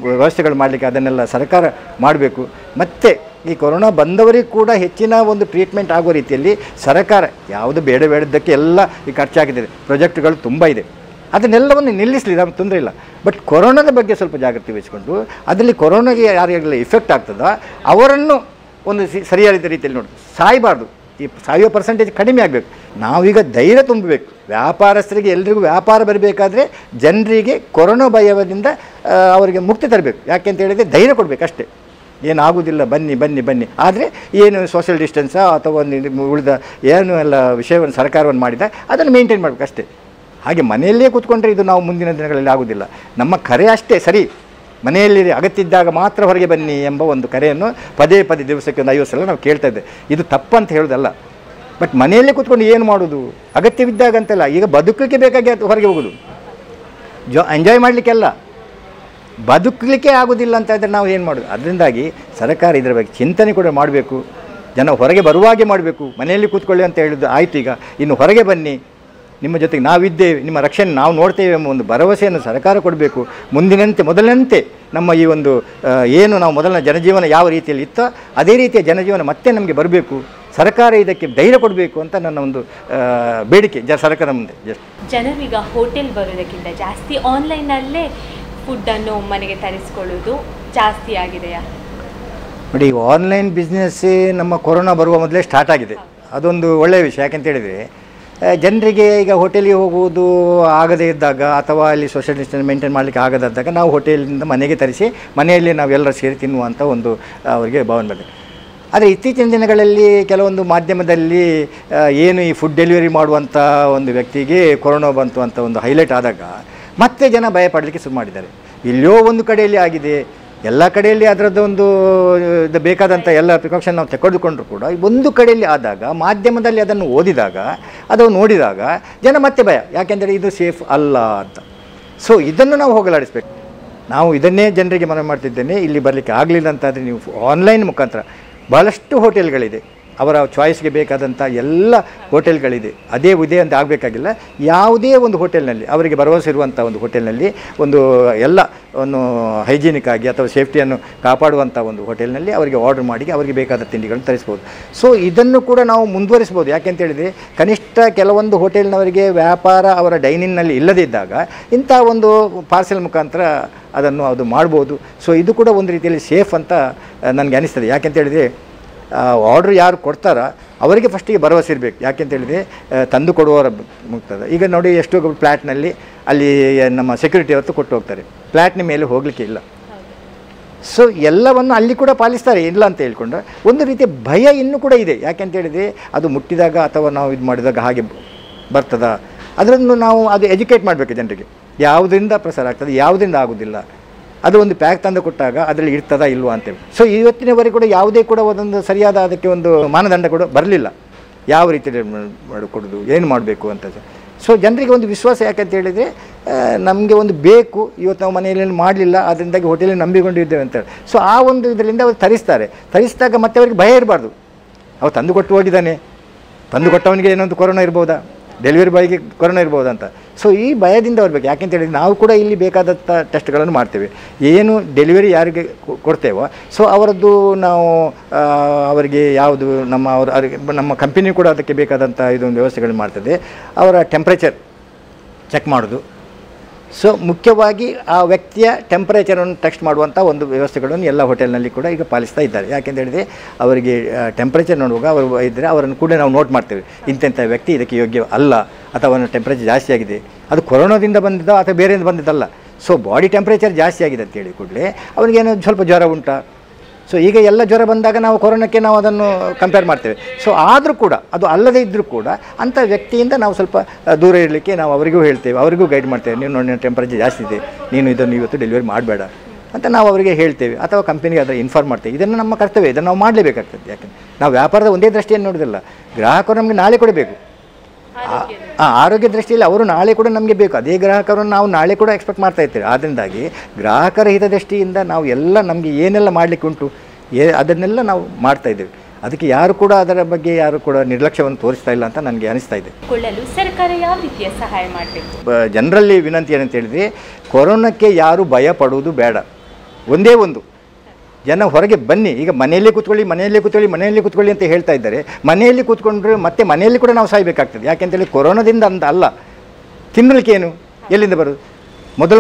ವ್ಯವಸ್ಥೆಗಳು ಮಾಡಲಿಕ್ಕೆ ಅದನ್ನೆಲ್ಲ ಸರ್ಕಾರ ಮಾಡಬೇಕು. ಮತ್ತು ಈ ಕೊರೋನಾ ಬಂದವರಿಗೆ ಕೂಡ ಹೆಚ್ಚಿನ ಒಂದು ಟ್ರೀಟ್ಮೆಂಟ್ ಆಗುವ ರೀತಿಯಲ್ಲಿ ಸರ್ಕಾರ ಯಾವುದು ಬೇಡದ್ದಕ್ಕೆ ಎಲ್ಲ ಈ ಖರ್ಚಾಗಿದೆ, ಪ್ರಾಜೆಕ್ಟ್ಗಳು ತುಂಬ ಇದೆ, ಅದನ್ನೆಲ್ಲವನ್ನು ನಿಲ್ಲಿಸಲಿ, ನಮ್ಗೆ ತೊಂದರೆ ಇಲ್ಲ. ಬಟ್ ಕೊರೋನಾದ ಬಗ್ಗೆ ಸ್ವಲ್ಪ ಜಾಗೃತಿ ವಹಿಸಿಕೊಂಡು ಅದರಲ್ಲಿ ಕೊರೋನಾಗೆ ಯಾರಿಗೆಲ್ಲ ಇಫೆಕ್ಟ್ ಆಗ್ತದೋ ಅವರನ್ನು ಒಂದು ಸರಿಯಾದ ರೀತಿಯಲ್ಲಿ ನೋಡಿ ಸಾಯಬಾರ್ದು. ಈ ಸಾಯುವ ಪರ್ಸೆಂಟೇಜ್ ಕಡಿಮೆ ಆಗಬೇಕು. ನಾವೀಗ ಧೈರ್ಯ ತುಂಬಬೇಕು. ವ್ಯಾಪಾರಸ್ಥರಿಗೆ ಎಲ್ರಿಗೂ ವ್ಯಾಪಾರ ಬರಬೇಕಾದ್ರೆ ಜನರಿಗೆ ಕೊರೋನಾ ಭಯದಿಂದ ಅವರಿಗೆ ಮುಕ್ತಿ ತರಬೇಕು. ಯಾಕೆಂತ ಹೇಳಿದರೆ ಧೈರ್ಯ ಕೊಡಬೇಕು ಅಷ್ಟೇ, ಏನಾಗುವುದಿಲ್ಲ, ಬನ್ನಿ ಬನ್ನಿ ಬನ್ನಿ. ಆದರೆ ಏನು ಸೋಷಿಯಲ್ ಡಿಸ್ಟೆನ್ಸಾ ಅಥವಾ ಒಂದು ಉಳಿದ ಏನು ಎಲ್ಲ ವಿಷಯವನ್ನು ಸರ್ಕಾರವನ್ನು ಮಾಡಿದ ಅದನ್ನು ಮೇಂಟೈನ್ ಮಾಡಬೇಕು ಅಷ್ಟೇ. ಹಾಗೆ ಮನೆಯಲ್ಲೇ ಕೂತ್ಕೊಂಡ್ರೆ ಇದು ನಾವು ಮುಂದಿನ ದಿನಗಳಲ್ಲಿ ಆಗೋದಿಲ್ಲ. ನಮ್ಮ ಕರೆ ಅಷ್ಟೇ ಸರಿ, ಮನೆಯಲ್ಲಿ ಅಗತ್ಯ ಇದ್ದಾಗ ಮಾತ್ರ ಹೊರಗೆ ಬನ್ನಿ ಎಂಬ ಒಂದು ಕರೆಯನ್ನು ಪದೇ ಪದೇ ದಿವಸಕ್ಕೆ ಒಂದು 50 ಸಲ ನಾವು ಕೇಳ್ತಾ ಇದ್ದೆ. ಇದು ತಪ್ಪಂತ ಹೇಳೋದಲ್ಲ, ಬಟ್ ಮನೆಯಲ್ಲೇ ಕೂತ್ಕೊಂಡು ಏನು ಮಾಡೋದು, ಅಗತ್ಯವಿದ್ದಾಗ ಅಂತಲ್ಲ. ಈಗ ಬದುಕಲಿಕ್ಕೆ ಬೇಕಾಗಿ ಹೊರಗೆ ಹೋಗೋದು, ಎಂಜಾಯ್ ಮಾಡಲಿಕ್ಕೆಲ್ಲ, ಬದುಕಲಿಕ್ಕೆ ಆಗೋದಿಲ್ಲ ಅಂತ ಇದ್ದರೆ ನಾವು ಏನು ಮಾಡೋದು. ಅದರಿಂದಾಗಿ ಸರ್ಕಾರ ಇದರ ಬಗ್ಗೆ ಚಿಂತನೆ ಕೂಡ ಮಾಡಬೇಕು. ಜನ ಹೊರಗೆ ಬರುವಾಗೆ ಮಾಡಬೇಕು. ಮನೆಯಲ್ಲಿ ಕೂತ್ಕೊಳ್ಳಿ ಅಂತ ಹೇಳಿದ್ದು ಆಯಿತು, ಈಗ ಇನ್ನು ಹೊರಗೆ ಬನ್ನಿ, ನಿಮ್ಮ ಜೊತೆಗೆ ನಾವಿದ್ದೇವೆ, ನಿಮ್ಮ ರಕ್ಷಣೆ ನಾವು ನೋಡ್ತೇವೆ ಎಂಬ ಒಂದು ಭರವಸೆಯನ್ನು ಸರ್ಕಾರ ಕೊಡಬೇಕು. ಮೊದಲಿನಂತೆ ನಮ್ಮ ಈ ಒಂದು ಏನು ನಾವು ಮೊದಲಿನ ಜನಜೀವನ ಯಾವ ರೀತಿಯಲ್ಲಿ ಇತ್ತೋ ಅದೇ ರೀತಿಯ ಜನಜೀವನ ಮತ್ತೆ ನಮಗೆ ಬರಬೇಕು. ಸರ್ಕಾರ ಇದಕ್ಕೆ ಧೈರ್ಯ ಕೊಡಬೇಕು ಅಂತ ನನ್ನ ಒಂದು ಬೇಡಿಕೆ ಸರ್ಕಾರ ಮುಂದೆ. ಜನರು ಈಗ ಹೋಟೆಲ್ ಬರೋದಕ್ಕಿಂತ ಜಾಸ್ತಿ ಆನ್ಲೈನಲ್ಲೇ ಫುಡ್ಡನ್ನು ಮನೆಗೆ ತರಿಸ್ಕೊಳ್ಳೋದು ಜಾಸ್ತಿ ಆಗಿದೆಯಾ? ನೋಡಿ, ಆನ್ಲೈನ್ ಬಿಸ್ನೆಸ್ಸೇ ನಮ್ಮ ಕೊರೋನಾ ಬರುವ ಮೊದಲೇ ಸ್ಟಾರ್ಟ್ ಆಗಿದೆ. ಅದೊಂದು ಒಳ್ಳೆಯ ವಿಷಯ. ಯಾಕೆಂತ ಹೇಳಿದರೆ ಜನರಿಗೆ ಈಗ ಹೋಟೆಲಿಗೆ ಹೋಗುವುದು ಆಗದೇ ಇದ್ದಾಗ ಅಥವಾ ಅಲ್ಲಿ ಸೋಷಿಯಲ್ ಡಿಸ್ಟೆನ್ಸ್ ಮೇಂಟೈನ್ ಮಾಡಲಿಕ್ಕೆ ಆಗದಿದ್ದಾಗ ನಾವು ಹೋಟೆಲಿಂದ ಮನೆಗೆ ತರಿಸಿ ಮನೆಯಲ್ಲಿ ನಾವೆಲ್ಲರೂ ಸೇರಿ ತಿನ್ನುವಂಥ ಒಂದು ಅವರಿಗೆ ಭಾವನೆ ಬಂದಿದೆ. ಆದರೆ ಇತ್ತೀಚಿನ ದಿನಗಳಲ್ಲಿ ಕೆಲವೊಂದು ಮಾಧ್ಯಮದಲ್ಲಿ ಏನು ಈ ಫುಡ್ ಡೆಲಿವರಿ ಮಾಡುವಂಥ ಒಂದು ವ್ಯಕ್ತಿಗೆ ಕೊರೋನಾ ಬಂತು ಅಂತ ಒಂದು ಹೈಲೈಟ್ ಆದಾಗ ಮತ್ತೆ ಜನ ಭಯಪಡಲಿಕ್ಕೆ ಶುರು ಮಾಡಿದ್ದಾರೆ. ಇಲ್ಲಿಯೋ ಒಂದು ಕಡೆಯಲ್ಲಿ ಆಗಿದೆ, ಎಲ್ಲ ಕಡೆಯಲ್ಲಿ ಅದರದ್ದೊಂದು ಬೇಕಾದಂಥ ಎಲ್ಲ ಪ್ರಿಕಾಷನ್ ನಾವು ತೆಗೆದುಕೊಂಡ್ರು ಕೂಡ ಒಂದು ಕಡೆಯಲ್ಲಿ ಆದಾಗ ಮಾಧ್ಯಮದಲ್ಲಿ ಅದನ್ನು ಓದಿದಾಗ ಅದನ್ನು ನೋಡಿದಾಗ ಜನ ಮತ್ತೆ ಭಯ, ಯಾಕೆಂದರೆ ಇದು ಸೇಫ್ ಅಲ್ಲ ಅಂತ. ಸೊ ಇದನ್ನು ನಾವು ಹೋಗಲಾಡಿಸ್ಬೇಕು. ನಾವು ಇದನ್ನೇ ಜನರಿಗೆ ಮನವಿ ಮಾಡ್ತಿದ್ದೇನೆ. ಇಲ್ಲಿ ಬರಲಿಕ್ಕೆ ಆಗಲಿಲ್ಲ ಅಂತಾದರೆ ನೀವು ಆನ್ಲೈನ್ ಮುಖಾಂತರ ಭಾಳಷ್ಟು ಹೋಟೆಲ್ಗಳಿದೆ, ಅವರ ಚಾಯ್ಸ್ಗೆ ಬೇಕಾದಂಥ ಎಲ್ಲ ಹೋಟೆಲ್ಗಳಿದೆ. ಅದೇ ಇದೆ ಅಂತ ಆಗಬೇಕಾಗಿಲ್ಲ. ಯಾವುದೇ ಒಂದು ಹೋಟೆಲ್ನಲ್ಲಿ ಅವರಿಗೆ ಭರವಸೆ ಇರುವಂಥ ಒಂದು ಹೋಟೆಲ್ನಲ್ಲಿ ಒಂದು ಎಲ್ಲ ಒಂದು ಹೈಜೀನಿಕ್ ಆಗಿ ಅಥವಾ ಸೇಫ್ಟಿಯನ್ನು ಕಾಪಾಡುವಂಥ ಒಂದು ಹೋಟೆಲ್ನಲ್ಲಿ ಅವರಿಗೆ ಆರ್ಡರ್ ಮಾಡಿ ಅವರಿಗೆ ಬೇಕಾದ ತಿಂಡಿಗಳನ್ನು ತರಿಸ್ಬೋದು. ಸೊ ಇದನ್ನು ಕೂಡ ನಾವು ಮುಂದುವರಿಸ್ಬೋದು. ಯಾಕೆಂತ ಹೇಳಿದರೆ ಕನಿಷ್ಠ ಕೆಲವೊಂದು ಹೋಟೆಲ್ನವರಿಗೆ ವ್ಯಾಪಾರ ಅವರ ಡೈನಿಂಗ್ನಲ್ಲಿ ಇಲ್ಲದೇ ಇದ್ದಾಗ ಇಂಥ ಒಂದು ಪಾರ್ಸೆಲ್ ಮುಖಾಂತರ ಅದನ್ನು ಅದು ಮಾಡ್ಬೋದು. ಸೊ ಇದು ಕೂಡ ಒಂದು ರೀತಿಯಲ್ಲಿ ಸೇಫ್ ಅಂತ ನನಗೆ ಅನಿಸ್ತದೆ. ಯಾಕೆಂತ ಹೇಳಿದರೆ ಆರ್ಡ್ರ್ ಯಾರು ಕೊಡ್ತಾರೋ ಅವರಿಗೆ ಫಸ್ಟಿಗೆ ಭರವಸೆ ಇರಬೇಕು. ಯಾಕೆಂತ ಹೇಳಿದರೆ ತಂದು ಕೊಡುವವರ ಮುಗ್ತದೆ. ಈಗ ನೋಡಿ, ಎಷ್ಟೋ ಫ್ಲ್ಯಾಟ್ನಲ್ಲಿ ಅಲ್ಲಿ ನಮ್ಮ ಸೆಕ್ಯೂರಿಟಿ ಅವತ್ತು ಕೊಟ್ಟು ಹೋಗ್ತಾರೆ, ಫ್ಲ್ಯಾಟ್ನ ಮೇಲೆ ಹೋಗಲಿಕ್ಕೆ ಇಲ್ಲ. ಸೊ ಎಲ್ಲವನ್ನು ಅಲ್ಲಿ ಕೂಡ ಪಾಲಿಸ್ತಾರೆ, ಇಲ್ಲ ಅಂತ ಹೇಳ್ಕೊಂಡ್ರೆ ಒಂದು ರೀತಿಯ ಭಯ ಇನ್ನೂ ಕೂಡ ಇದೆ. ಯಾಕೆಂತ ಹೇಳಿದರೆ ಅದು ಮುಟ್ಟಿದಾಗ ಅಥವಾ ನಾವು ಇದು ಮಾಡಿದಾಗ ಹಾಗೆ ಬರ್ತದ, ಅದನ್ನು ನಾವು ಅದು ಎಜುಕೇಟ್ ಮಾಡಬೇಕು ಜನರಿಗೆ. ಯಾವುದರಿಂದ ಪ್ರಸಾರ ಆಗ್ತದೆ, ಯಾವುದರಿಂದ ಆಗೋದಿಲ್ಲ, ಅದು ಒಂದು ಪ್ಯಾಕ್ ತಂದು ಕೊಟ್ಟಾಗ ಅದರಲ್ಲಿ ಇರ್ತದಾ ಇಲ್ವಾ ಅಂತೇಳಿ. ಸೊ ಇವತ್ತಿನವರೆಗೆ ಕೂಡ ಯಾವುದೇ ಕೂಡ ಒಂದೊಂದು ಸರಿಯಾದ ಅದಕ್ಕೆ ಒಂದು ಮಾನದಂಡ ಕೂಡ ಬರಲಿಲ್ಲ, ಯಾವ ರೀತಿಯಲ್ಲಿ ಮಾಡಿಕೊಡೋದು, ಏನು ಮಾಡಬೇಕು ಅಂತ. ಸೊ ಜನರಿಗೆ ಒಂದು ವಿಶ್ವಾಸ ಯಾಕಂತ ಹೇಳಿದರೆ ನಮಗೆ ಒಂದು ಬೇಕು, ಇವತ್ತು ನಾವು ಮನೆಯಲ್ಲಿ ಮಾಡಲಿಲ್ಲ ಅದರಿಂದಾಗಿ ಹೋಟೆಲಿಗೆ ನಂಬಿಕೊಂಡಿದ್ದೇವೆ ಅಂತೇಳಿ. ಸೊ ಆ ಒಂದು ಇದರಿಂದ ಅವರು ತರಿಸಿದಾಗ ಮತ್ತೆ ಅವರಿಗೆ ಭಯ ಇರಬಾರ್ದು. ಅವ್ರು ತಂದು ಕೊಟ್ಟು ಹೋಗಿದ್ದಾನೆ, ತಂದು ಕೊಟ್ಟವನಿಗೆ ಏನೊಂದು ಕೊರೋನಾ ಇರ್ಬೋದಾ, ಡೆಲಿವರಿ ಬಾಯ್ಗೆ ಕೊರೋನಾ ಇರ್ಬೋದು ಅಂತ. ಸೊ ಈ ಭಯದಿಂದ ಬರಬೇಕು. ಯಾಕೆಂತ ಹೇಳಿದರೆ ನಾವು ಕೂಡ ಇಲ್ಲಿ ಬೇಕಾದಂಥ ಟೆಸ್ಟ್ಗಳನ್ನು ಮಾಡ್ತೇವೆ. ಏನು ಡೆಲಿವರಿ ಯಾರಿಗೆ ಕೊಡ್ತೇವೋ ಸೊ ಅವರದ್ದು ನಾವು ಅವರಿಗೆ ಯಾವುದು ನಮ್ಮ ಕಂಪನಿ ಕೂಡ ಅದಕ್ಕೆ ಬೇಕಾದಂಥ ಇದೊಂದು ವ್ಯವಸ್ಥೆಗಳನ್ನು ಮಾಡ್ತದೆ. ಅವರ ಟೆಂಪ್ರೇಚರ್ ಚೆಕ್ ಮಾಡೋದು, ಸೊ ಮುಖ್ಯವಾಗಿ ಆ ವ್ಯಕ್ತಿಯ ಟೆಂಪರೇಚರನ್ನು ಟೆಸ್ಟ್ ಮಾಡುವಂಥ ಒಂದು ವ್ಯವಸ್ಥೆಗಳನ್ನು ಎಲ್ಲ ಹೋಟೆಲ್ನಲ್ಲಿ ಕೂಡ ಈಗ ಪಾಲಿಸ್ತಾ ಇದ್ದಾರೆ. ಯಾಕೆಂತ ಹೇಳಿದರೆ ಅವರಿಗೆ ಟೆಂಪರೇಚರ್ ನೋಡುವಾಗ ಅವರು ಇದ್ದರೆ ಅವರನ್ನು ಕೂಡ ನಾವು ನೋಟ್ ಮಾಡ್ತೇವೆ, ಇಂಥ ವ್ಯಕ್ತಿ ಇದಕ್ಕೆ ಯೋಗ್ಯ ಅಲ್ಲ ಅಥವಾ ಅವನ ಟೆಂಪರೇಚರ್ ಜಾಸ್ತಿ ಆಗಿದೆ, ಅದು ಕೊರೋನಾದಿಂದ ಬಂದಿದ್ದೋ ಅಥವಾ ಬೇರೆಯಿಂದ ಬಂದಿದ್ದಲ್ಲ. ಸೊ ಬಾಡಿ ಟೆಂಪರೇಚರ್ ಜಾಸ್ತಿ ಆಗಿದೆ ಅಂತೇಳಿ ಕೂಡಲೇ ಅವನಿಗೇನೋ ಸ್ವಲ್ಪ ಜ್ವರ ಉಂಟಾ. ಸೊ ಈಗ ಎಲ್ಲ ಜ್ವರ ಬಂದಾಗ ನಾವು ಕೊರೋನಾಕ್ಕೆ ನಾವು ಅದನ್ನು ಕಂಪೇರ್ ಮಾಡ್ತೇವೆ. ಸೊ ಆದರೂ ಕೂಡ ಅದು ಅಲ್ಲದೇ ಇದ್ದರೂ ಕೂಡ ಅಂಥ ವ್ಯಕ್ತಿಯಿಂದ ನಾವು ಸ್ವಲ್ಪ ದೂರ ಇರಲಿಕ್ಕೆ ನಾವು ಅವರಿಗೂ ಹೇಳ್ತೇವೆ, ಅವರಿಗೂ ಗೈಡ್ ಮಾಡ್ತೇವೆ. ನೀನು ನೋಡಿ ಟೆಂಪರೇಚರ್ ಜಾಸ್ತಿ ಇದೆ, ನೀನು ಇದನ್ನು ಇವತ್ತು ಡೆಲಿವರಿ ಮಾಡಬೇಡ ಅಂತ ನಾವು ಅವರಿಗೆ ಹೇಳ್ತೇವೆ, ಅಥವಾ ಕಂಪನಿಗೆ ಅದರ ಇನ್ಫಾರ್ಮ್ ಮಾಡ್ತೇವೆ. ಇದನ್ನು ನಮ್ಮ ಕರ್ತವ್ಯ, ಇದನ್ನು ನಾವು ಮಾಡಲೇಬೇಕಾಗ್ತದೆ. ಯಾಕಂದರೆ ನಾವು ವ್ಯಾಪಾರದ ಒಂದೇ ದೃಷ್ಟಿಯನ್ನು ನೋಡೋದಿಲ್ಲ, ಗ್ರಾಹಕರು ನಮಗೆ ನಾಳೆ ಕೊಡಬೇಕು. ಆರೋಗ್ಯ ದೃಷ್ಟಿಯಲ್ಲಿ ಅವರು ನಾಳೆ ಕೂಡ ನಮಗೆ ಬೇಕು. ಅದೇ ಗ್ರಾಹಕರನ್ನು ನಾವು ನಾಳೆ ಕೂಡ ಎಕ್ಸ್ಪೆಕ್ಟ್ ಮಾಡ್ತಾ ಇರ್ತೇವೆ. ಆದ್ದರಿಂದಾಗಿ ಗ್ರಾಹಕರ ಹಿತದೃಷ್ಟಿಯಿಂದ ನಾವು ಎಲ್ಲ ನಮಗೆ ಏನೆಲ್ಲ ಮಾಡಲಿಕ್ಕೆ ಉಂಟು ಅದನ್ನೆಲ್ಲ ನಾವು ಮಾಡ್ತಾ ಇದ್ದೇವೆ. ಅದಕ್ಕೆ ಯಾರು ಕೂಡ ಅದರ ಬಗ್ಗೆ ಯಾರು ಕೂಡ ನಿರ್ಲಕ್ಷ್ಯವನ್ನು ತೋರಿಸ್ತಾ ಇಲ್ಲ ಅಂತ ನನಗೆ ಅನಿಸ್ತಾ ಇದೆ. ಸರ್ಕಾರ ಯಾವ ರೀತಿಯ ಸಹಾಯ ಮಾಡಬೇಕು? ಜನರಲ್ಲಿ ವಿನಂತಿ ಏನಂತ ಹೇಳಿದರೆ, ಕೊರೋನಾಕ್ಕೆ ಯಾರು ಭಯ ಪಡುವುದು ಬೇಡ. ಒಂದೇ ಒಂದು, ಜನ ಹೊರಗೆ ಬನ್ನಿ. ಈಗ ಮನೆಯಲ್ಲೇ ಕೂತ್ಕೊಳ್ಳಿ ಅಂತ ಹೇಳ್ತಾ ಇದ್ದಾರೆ. ಮನೆಯಲ್ಲಿ ಕೂತ್ಕೊಂಡ್ರೆ ಮತ್ತೆ ಮನೆಯಲ್ಲಿ ಕೂಡ ನಾವು ಸಾಯಬೇಕಾಗ್ತದೆ. ಯಾಕೆಂತೇಳಿ ಕೊರೋನಾದಿಂದ ಅಂತ ಅಲ್ಲ, ತಿನ್ನಲಿಕ್ಕೇನು ಎಲ್ಲಿಂದ ಬರೋದು?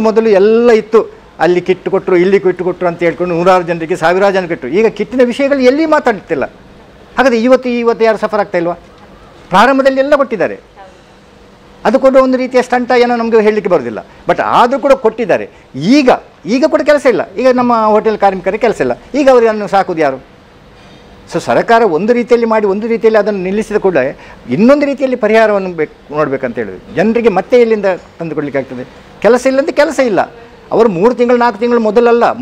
ಮೊದಲು ಎಲ್ಲ ಇತ್ತು, ಅಲ್ಲಿ ಕಿಟ್ಟು ಕೊಟ್ಟರು, ಇಲ್ಲಿ ಕಿಟ್ಟು ಕೊಟ್ಟರು ಅಂತ ಹೇಳ್ಕೊಂಡು 100 ಜನರಿಗೆ 1000 ಜನ ಕೊಟ್ಟರು. ಈಗ ಕಿಟ್ಟಿನ ವಿಷಯಗಳು ಎಲ್ಲಿ ಮಾತಾಡ್ತಿಲ್ಲ. ಹಾಗಾದರೆ ಇವತ್ತು ಯಾರು ಸಫರ್ ಆಗ್ತಾ ಇಲ್ವಾ? ಪ್ರಾರಂಭದಲ್ಲಿ ಎಲ್ಲ ಕೊಟ್ಟಿದ್ದಾರೆ. ಅದು ಕೂಡ ಒಂದು ರೀತಿಯ ಸ್ಟಂಟ ಏನೋ ನಮಗೆ ಹೇಳಲಿಕ್ಕೆ ಬರೋದಿಲ್ಲ. ಬಟ್ ಆದರೂ ಕೂಡ ಕೊಟ್ಟಿದ್ದಾರೆ. ಈಗ ಕೂಡ ಕೆಲಸ ಇಲ್ಲ. ಈಗ ನಮ್ಮ ಹೋಟೆಲ್ ಕಾರ್ಮಿಕರಿಗೆ ಕೆಲಸ ಇಲ್ಲ. ಈಗ ಅವರನ್ನು ಸಾಕೋದು ಯಾರು? ಸೊ ಸರ್ಕಾರ ಒಂದು ರೀತಿಯಲ್ಲಿ ಮಾಡಿ ಒಂದು ರೀತಿಯಲ್ಲಿ ಅದನ್ನು ನಿಲ್ಲಿಸಿದ ಕೂಡ ಇನ್ನೊಂದು ರೀತಿಯಲ್ಲಿ ಪರಿಹಾರವನ್ನು ನೋಡಬೇಕಂತ ಹೇಳಿದ್ರು. ಜನರಿಗೆ ಮತ್ತೆ ಎಲ್ಲಿಂದ ತಂದು ಕೊಡಲಿಕ್ಕೆ ಆಗ್ತದೆ? ಕೆಲಸ ಇಲ್ಲಂತೆ ಕೆಲಸ ಇಲ್ಲ. ಅವರು 3 ತಿಂಗಳು 4 ತಿಂಗಳು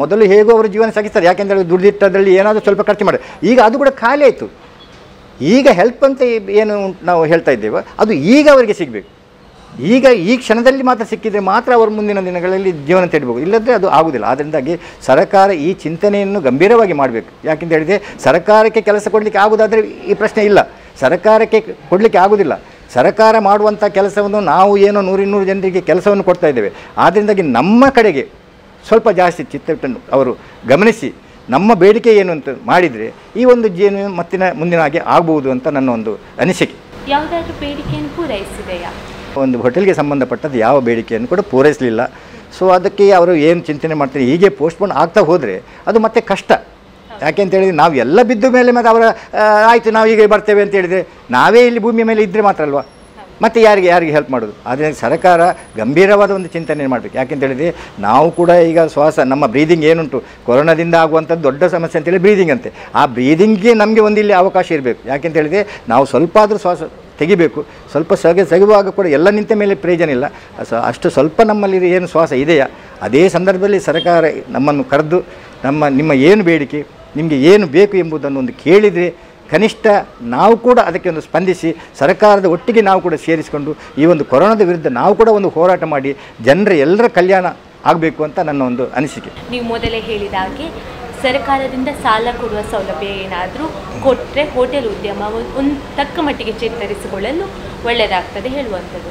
ಮೊದಲು ಹೇಗೋ ಅವರು ಜೀವನ ಸಾಗಿಸ್ತಾರೆ. ಯಾಕೆಂದರೆ ದುಡ್ಡಿಟ್ಟದಲ್ಲಿ ಏನಾದರೂ ಸ್ವಲ್ಪ ಖರ್ಚು ಮಾಡಿ, ಈಗ ಅದು ಕೂಡ ಖಾಲಿ ಆಯಿತು. ಈಗ ಹೆಲ್ಪ್ ಅಂತ ಏನು ನಾವು ಹೇಳ್ತಾ ಇದ್ದೇವೆ ಅದು ಈಗ ಅವರಿಗೆ ಸಿಗಬೇಕು. ಈಗ ಈ ಕ್ಷಣದಲ್ಲಿ ಮಾತ್ರ ಸಿಕ್ಕಿದರೆ ಮಾತ್ರ ಅವರು ಮುಂದಿನ ದಿನಗಳಲ್ಲಿ ಜೀವನ ತೆಡಬಹುದು, ಇಲ್ಲದ್ರೆ ಅದು ಆಗುವುದಿಲ್ಲ. ಅದರಿಂದಾಗಿ ಸರ್ಕಾರ ಈ ಚಿಂತನೆಯನ್ನು ಗಂಭೀರವಾಗಿ ಮಾಡಬೇಕು. ಯಾಕೆಂತ ಹೇಳಿದರೆ ಸರ್ಕಾರಕ್ಕೆ ಕೆಲಸ ಕೊಡಲಿಕ್ಕೆ ಆಗುವುದಾದರೆ ಈ ಪ್ರಶ್ನೆ ಇಲ್ಲ, ಸರ್ಕಾರಕ್ಕೆ ಕೊಡಲಿಕ್ಕೆ ಆಗುವುದಿಲ್ಲ. ಸರ್ಕಾರ ಮಾಡುವಂಥ ಕೆಲಸವನ್ನು ನಾವು ಏನೋ 100-200 ಜನರಿಗೆ ಕೆಲಸವನ್ನು ಕೊಡ್ತಾ ಇದ್ದೇವೆ. ಆದ್ದರಿಂದಾಗಿ ನಮ್ಮ ಕಡೆಗೆ ಸ್ವಲ್ಪ ಜಾಸ್ತಿ ಚಿತ್ತವನ್ನು ಅವರು ಗಮನಿಸಿ ನಮ್ಮ ಬೇಡಿಕೆ ಏನು ಅಂತ ಮಾಡಿದರೆ ಈ ಒಂದು ಜೀವನ ಮುಂದಿನ ಹಾಗೆ ಆಗ್ಬೋದು ಅಂತ ನನ್ನ ಒಂದು ಅನಿಸಿಕೆ. ಯಾವುದಾದ್ರೂ ಬೇಡಿಕೆಯನ್ನು ಪೂರೈಸಿದೆಯಾ? ಒಂದು ಹೋಟೆಲ್ಗೆ ಸಂಬಂಧಪಟ್ಟದ್ದು ಯಾವ ಬೇಡಿಕೆಯನ್ನು ಕೂಡ ಪೂರೈಸಲಿಲ್ಲ. ಸೊ ಅದಕ್ಕೆ ಅವರು ಏನು ಚಿಂತನೆ ಮಾಡ್ತಾರೆ, ಹೀಗೆ ಪೋಸ್ಟ್ಪೋನ್ ಆಗ್ತಾ ಹೋದರೆ ಅದು ಮತ್ತೆ ಕಷ್ಟ. ಯಾಕೆಂತ ಹೇಳಿದರೆ ನಾವು ಎಲ್ಲ ಬಿದ್ದ ಮೇಲೆ ಮತ್ತು ಅವರ ಆಯಿತು ನಾವು ಹೀಗೆ ಬರ್ತೇವೆ ಅಂತ ಹೇಳಿದರೆ ನಾವೇ ಇಲ್ಲಿ ಭೂಮಿಯ ಮೇಲೆ ಇದ್ದರೆ ಮಾತ್ರ ಅಲ್ವಾ, ಮತ್ತು ಯಾರಿಗೆ ಹೆಲ್ಪ್ ಮಾಡೋದು? ಆದ್ದರಿಂದ ಸರ್ಕಾರ ಗಂಭೀರವಾದ ಒಂದು ಚಿಂತನೆ ಮಾಡಬೇಕು. ಯಾಕೆಂತ ಹೇಳಿದರೆ ನಾವು ಕೂಡ ಈಗ ನಮ್ಮ ಬ್ರೀದಿಂಗ್ ಏನುಂಟು, ಕೊರೋನಾದಿಂದ ಆಗುವಂಥದ್ದು ದೊಡ್ಡ ಸಮಸ್ಯೆ ಅಂತೇಳಿ ಬ್ರೀದಿಂಗ್ ಅಂತೆ. ಆ ಬ್ರೀದಿಂಗ್ಗೆ ನಮಗೆ ಒಂದು ಇಲ್ಲಿ ಅವಕಾಶ ಇರಬೇಕು. ಯಾಕೆಂತ ಹೇಳಿದರೆ ನಾವು ಸ್ವಲ್ಪ ಆದರೂ ಶ್ವಾಸ ತೆಗಿಬೇಕು. ಸ್ವಲ್ಪ ತೆಗೆಯುವಾಗ ಕೂಡ ಎಲ್ಲ ನಿಂತ ಮೇಲೆ ಪ್ರಯೋಜನ ಇಲ್ಲ. ಅಷ್ಟು ಸ್ವಲ್ಪ ನಮ್ಮಲ್ಲಿ ಏನು ಶ್ವಾಸ ಇದೆಯಾ, ಅದೇ ಸಂದರ್ಭದಲ್ಲಿ ಸರ್ಕಾರ ನಮ್ಮನ್ನು ಕರೆದು ನಿಮ್ಮ ಏನು ಬೇಡಿಕೆ, ನಿಮಗೆ ಏನು ಬೇಕು ಎಂಬುದನ್ನು ಒಂದು ಕೇಳಿದರೆ ಕನಿಷ್ಠ ನಾವು ಕೂಡ ಅದಕ್ಕೆ ಒಂದು ಸ್ಪಂದಿಸಿ ಸರ್ಕಾರದ ಒಟ್ಟಿಗೆ ನಾವು ಕೂಡ ಸೇರಿಸಿಕೊಂಡು ಈ ಒಂದು ಕೊರೋನಾದ ವಿರುದ್ಧ ನಾವು ಕೂಡ ಒಂದು ಹೋರಾಟ ಮಾಡಿ ಎಲ್ಲರ ಕಲ್ಯಾಣ ಆಗಬೇಕು ಅಂತ ನನ್ನ ಒಂದು ಅನಿಸಿಕೆ. ನೀವು ಮೊದಲೇ ಹೇಳಿದ ಹಾಗೆ ಸರ್ಕಾರದಿಂದ ಸಾಲ ಕೊಡುವ ಸೌಲಭ್ಯ ಏನಾದರೂ ಕೊಟ್ಟರೆ ಹೋಟೆಲ್ ಉದ್ಯಮ ಒಂದು ತಕ್ಕ ಮಟ್ಟಿಗೆ ಚೇತರಿಸಿಕೊಳ್ಳಲು ಒಳ್ಳೆಯದಾಗ್ತದೆ ಹೇಳುವಂಥದ್ದು.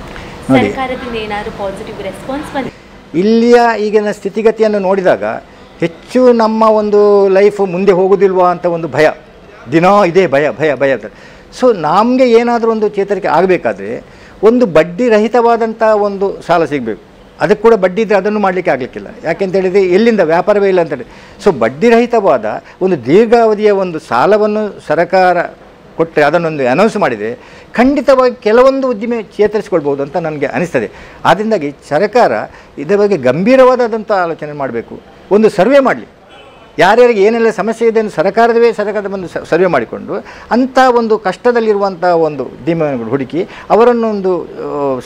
ಸರ್ಕಾರದಿಂದ ಏನಾದರೂ ಪಾಸಿಟಿವ್ ರೆಸ್ಪಾನ್ಸ್ ಬಂದಿದೆ? ಇಲ್ಲಿಯ ಈಗಿನ ಸ್ಥಿತಿಗತಿಯನ್ನು ನೋಡಿದಾಗ ಹೆಚ್ಚು ನಮ್ಮ ಒಂದು ಲೈಫ್ ಮುಂದೆ ಹೋಗೋದಿಲ್ವಾ ಅಂತ ಒಂದು ಭಯ, ದಿನೋ ಇದೇ ಭಯ. ಸೊ ನಮಗೆ ಏನಾದರೂ ಒಂದು ಚೇತರಿಕೆ ಆಗಬೇಕಾದ್ರೆ ಒಂದು ಬಡ್ಡಿ ರಹಿತವಾದಂಥ ಒಂದು ಸಾಲ ಸಿಗಬೇಕು. ಅದಕ್ಕೆ ಕೂಡ ಬಡ್ಡಿ ಇದ್ದರೆ ಅದನ್ನು ಮಾಡಲಿಕ್ಕೆ ಆಗಲಿಕ್ಕಿಲ್ಲ. ಯಾಕೆಂತ ಹೇಳಿದರೆ ಎಲ್ಲಿಂದ ವ್ಯಾಪಾರವೇ ಇಲ್ಲ ಅಂತೇಳಿ. ಸೊ ಬಡ್ಡಿ ರಹಿತವಾದ ಒಂದು ದೀರ್ಘಾವಧಿಯ ಒಂದು ಸಾಲವನ್ನು ಸರ್ಕಾರ ಕೊಟ್ಟರೆ ಅದನ್ನೊಂದು ಅನೌನ್ಸ್ ಮಾಡಿದರೆ ಖಂಡಿತವಾಗಿ ಕೆಲವೊಂದು ಉದ್ದಿಮೆ ಚೇತರಿಸಿಕೊಳ್ಬೋದು ಅಂತ ನನಗೆ ಅನಿಸ್ತದೆ. ಆದ್ದರಿಂದಾಗಿ ಸರ್ಕಾರ ಇದರ ಬಗ್ಗೆ ಗಂಭೀರವಾದಂಥ ಆಲೋಚನೆ ಮಾಡಬೇಕು. ಒಂದು ಸರ್ವೆ ಮಾಡಲಿ, ಯಾರ್ಯಾರಿಗೆ ಏನೆಲ್ಲ ಸಮಸ್ಯೆ ಇದೆ ಎಂದು ಸರ್ಕಾರದ ಒಂದು ಸರ್ವೆ ಮಾಡಿಕೊಂಡು ಅಂಥ ಒಂದು ಕಷ್ಟದಲ್ಲಿರುವಂಥ ಒಂದು ಉದ್ಯಮಗಳು ಹುಡುಕಿ ಅವರನ್ನೊಂದು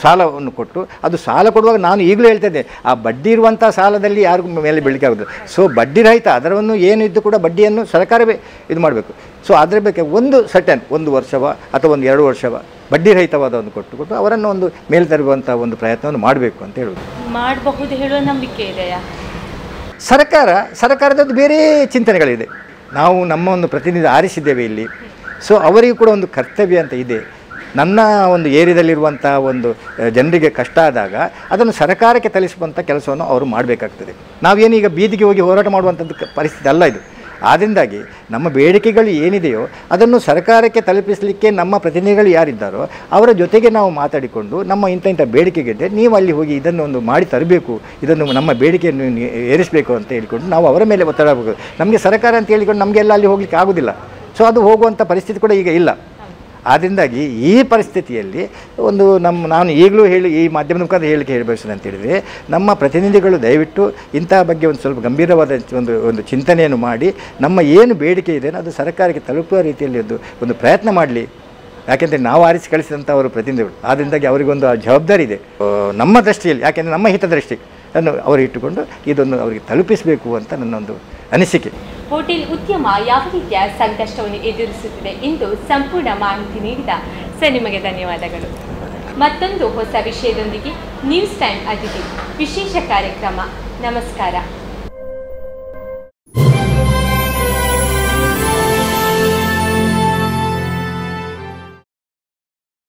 ಸಾಲವನ್ನು ಕೊಟ್ಟು, ಅದು ಸಾಲ ಕೊಡುವಾಗ ನಾನು ಈಗಲೂ ಹೇಳ್ತಾ ಇದ್ದೆ, ಆ ಬಡ್ಡಿ ಇರುವಂಥ ಸಾಲದಲ್ಲಿ ಯಾರಿಗೂ ಮೇಲೆ ಬೀಳಲಿಕ್ಕೆ ಆಗೋದು. ಸೊ ಬಡ್ಡಿ ರಹಿತ ಅದರನ್ನು ಏನಿದ್ದು ಕೂಡ ಬಡ್ಡಿಯನ್ನು ಸರ್ಕಾರವೇ ಇದು ಮಾಡಬೇಕು. ಸೊ ಅದರ ಬಗ್ಗೆ ಒಂದು ಸರ್ಟನ್ 1 ವರ್ಷವ ಅಥವಾ ಒಂದು 2 ವರ್ಷವ ಬಡ್ಡಿ ರಹಿತವಾದ ಒಂದು ಕೊಟ್ಟು ಅವರನ್ನು ಒಂದು ಮೇಲೆ ತರುವಂಥ ಒಂದು ಪ್ರಯತ್ನವನ್ನು ಮಾಡಬೇಕು ಅಂತ ಹೇಳೋದು. ಮಾಡಬಹುದು ಹೇಳುವ ನಂಬಿಕೆ ಇದೆಯಾ? ಸರ್ಕಾರದದ್ದು ಬೇರೆ ಚಿಂತನೆಗಳಿದೆ. ನಾವು ನಮ್ಮ ಒಂದು ಪ್ರತಿನಿಧಿ ಆರಿಸಿದ್ದೇವೆ ಇಲ್ಲಿ. ಸೊ ಅವರಿಗೂ ಕೂಡ ಒಂದು ಕರ್ತವ್ಯ ಅಂತ ಇದೆ. ನನ್ನ ಒಂದು ಏರಿಯಾದಲ್ಲಿರುವಂಥ ಒಂದು ಜನರಿಗೆ ಕಷ್ಟ ಆದಾಗ ಅದನ್ನು ಸರ್ಕಾರಕ್ಕೆ ತಲುಪಿಸುವಂಥ ಕೆಲಸವನ್ನು ಅವರು ಮಾಡಬೇಕಾಗ್ತದೆ. ನಾವೇನೀಗ ಬೀದಿಗೆ ಹೋಗಿ ಹೋರಾಟ ಮಾಡುವಂಥದ್ದು ಪರಿಸ್ಥಿತಿ ಅಲ್ಲ ಇದು. ಆದ್ದರಿಂದಾಗಿ ನಮ್ಮ ಬೇಡಿಕೆಗಳು ಏನಿದೆಯೋ ಅದನ್ನು ಸರ್ಕಾರಕ್ಕೆ ತಲುಪಿಸಲಿಕ್ಕೆ ನಮ್ಮ ಪ್ರತಿನಿಧಿಗಳು ಯಾರಿದ್ದಾರೋ ಅವರ ಜೊತೆಗೆ ನಾವು ಮಾತಾಡಿಕೊಂಡು ನಮ್ಮ ಇಂಥ ಬೇಡಿಕೆಗಿದೆ, ನೀವು ಅಲ್ಲಿ ಹೋಗಿ ಇದನ್ನು ಒಂದು ಮಾಡಿ ತರಬೇಕು, ಇದನ್ನು ನಮ್ಮ ಬೇಡಿಕೆಯನ್ನು ಏರಿಸಬೇಕು ಅಂತ ಹೇಳಿಕೊಂಡು ನಾವು ಅವರ ಮೇಲೆ ಒತ್ತಡ ಹಾಕಬೇಕು. ನಮಗೆ ಸರ್ಕಾರ ಅಂತ ಹೇಳಿಕೊಂಡು ನಮಗೆಲ್ಲ ಅಲ್ಲಿ ಹೋಗಲಿಕ್ಕೆ ಆಗೋದಿಲ್ಲ. ಸೊ ಅದು ಹೋಗುವಂಥ ಪರಿಸ್ಥಿತಿ ಕೂಡ ಈಗ ಇಲ್ಲ. ಆದ್ದರಿಂದಾಗಿ ಈ ಪರಿಸ್ಥಿತಿಯಲ್ಲಿ ನಾನು ಈಗಲೂ ಈ ಮಾಧ್ಯಮದ ಮುಖಾಂತರ ಹೇಳಬಯಸ್ತೇನೆ ಅಂತ ಹೇಳಿದರೆ, ನಮ್ಮ ಪ್ರತಿನಿಧಿಗಳು ದಯವಿಟ್ಟು ಇಂತಹ ಬಗ್ಗೆ ಒಂದು ಸ್ವಲ್ಪ ಗಂಭೀರವಾದ ಒಂದು ಚಿಂತನೆಯನ್ನು ಮಾಡಿ ನಮ್ಮ ಏನು ಬೇಡಿಕೆ ಇದೆ ಅದು ಸರ್ಕಾರಕ್ಕೆ ತಲುಪುವ ರೀತಿಯಲ್ಲಿ ಒಂದು ಪ್ರಯತ್ನ ಮಾಡಲಿ. ಯಾಕೆಂದರೆ ನಾವು ಆರಿಸಿ ಕಳಿಸಿದಂಥವರು ಪ್ರತಿನಿಧಿಗಳು, ಆದ್ದರಿಂದಾಗಿ ಅವರಿಗೊಂದು ಜವಾಬ್ದಾರಿ ಇದೆ ನಮ್ಮ ದೃಷ್ಟಿಯಲ್ಲಿ, ಯಾಕೆಂದರೆ ನಮ್ಮ ಹಿತದೃಷ್ಟಿ ಅನ್ನು ಅವರು ಇಟ್ಟುಕೊಂಡು ಇದನ್ನು ಅವರಿಗೆ ತಲುಪಿಸಬೇಕು ಅಂತ ನನ್ನೊಂದು ಅನಿಸಿಕೆ. ಹೋಟೆಲ್ ಉದ್ಯಮ ಯಾವ ರೀತಿಯ ಸಂಕಷ್ಟವನ್ನು ಎದುರಿಸುತ್ತಿದೆ ಎಂದು ಸಂಪೂರ್ಣ ಮಾಹಿತಿ ನೀಡಿದ ಸರ್ ನಿಮಗೆ ಧನ್ಯವಾದಗಳು. ಮತ್ತೊಂದು ಹೊಸ ವಿಷಯದೊಂದಿಗೆ ನ್ಯೂಸ್ ಟೈಮ್ ಅತಿಥಿ ವಿಶೇಷ ಕಾರ್ಯಕ್ರಮ. ನಮಸ್ಕಾರ.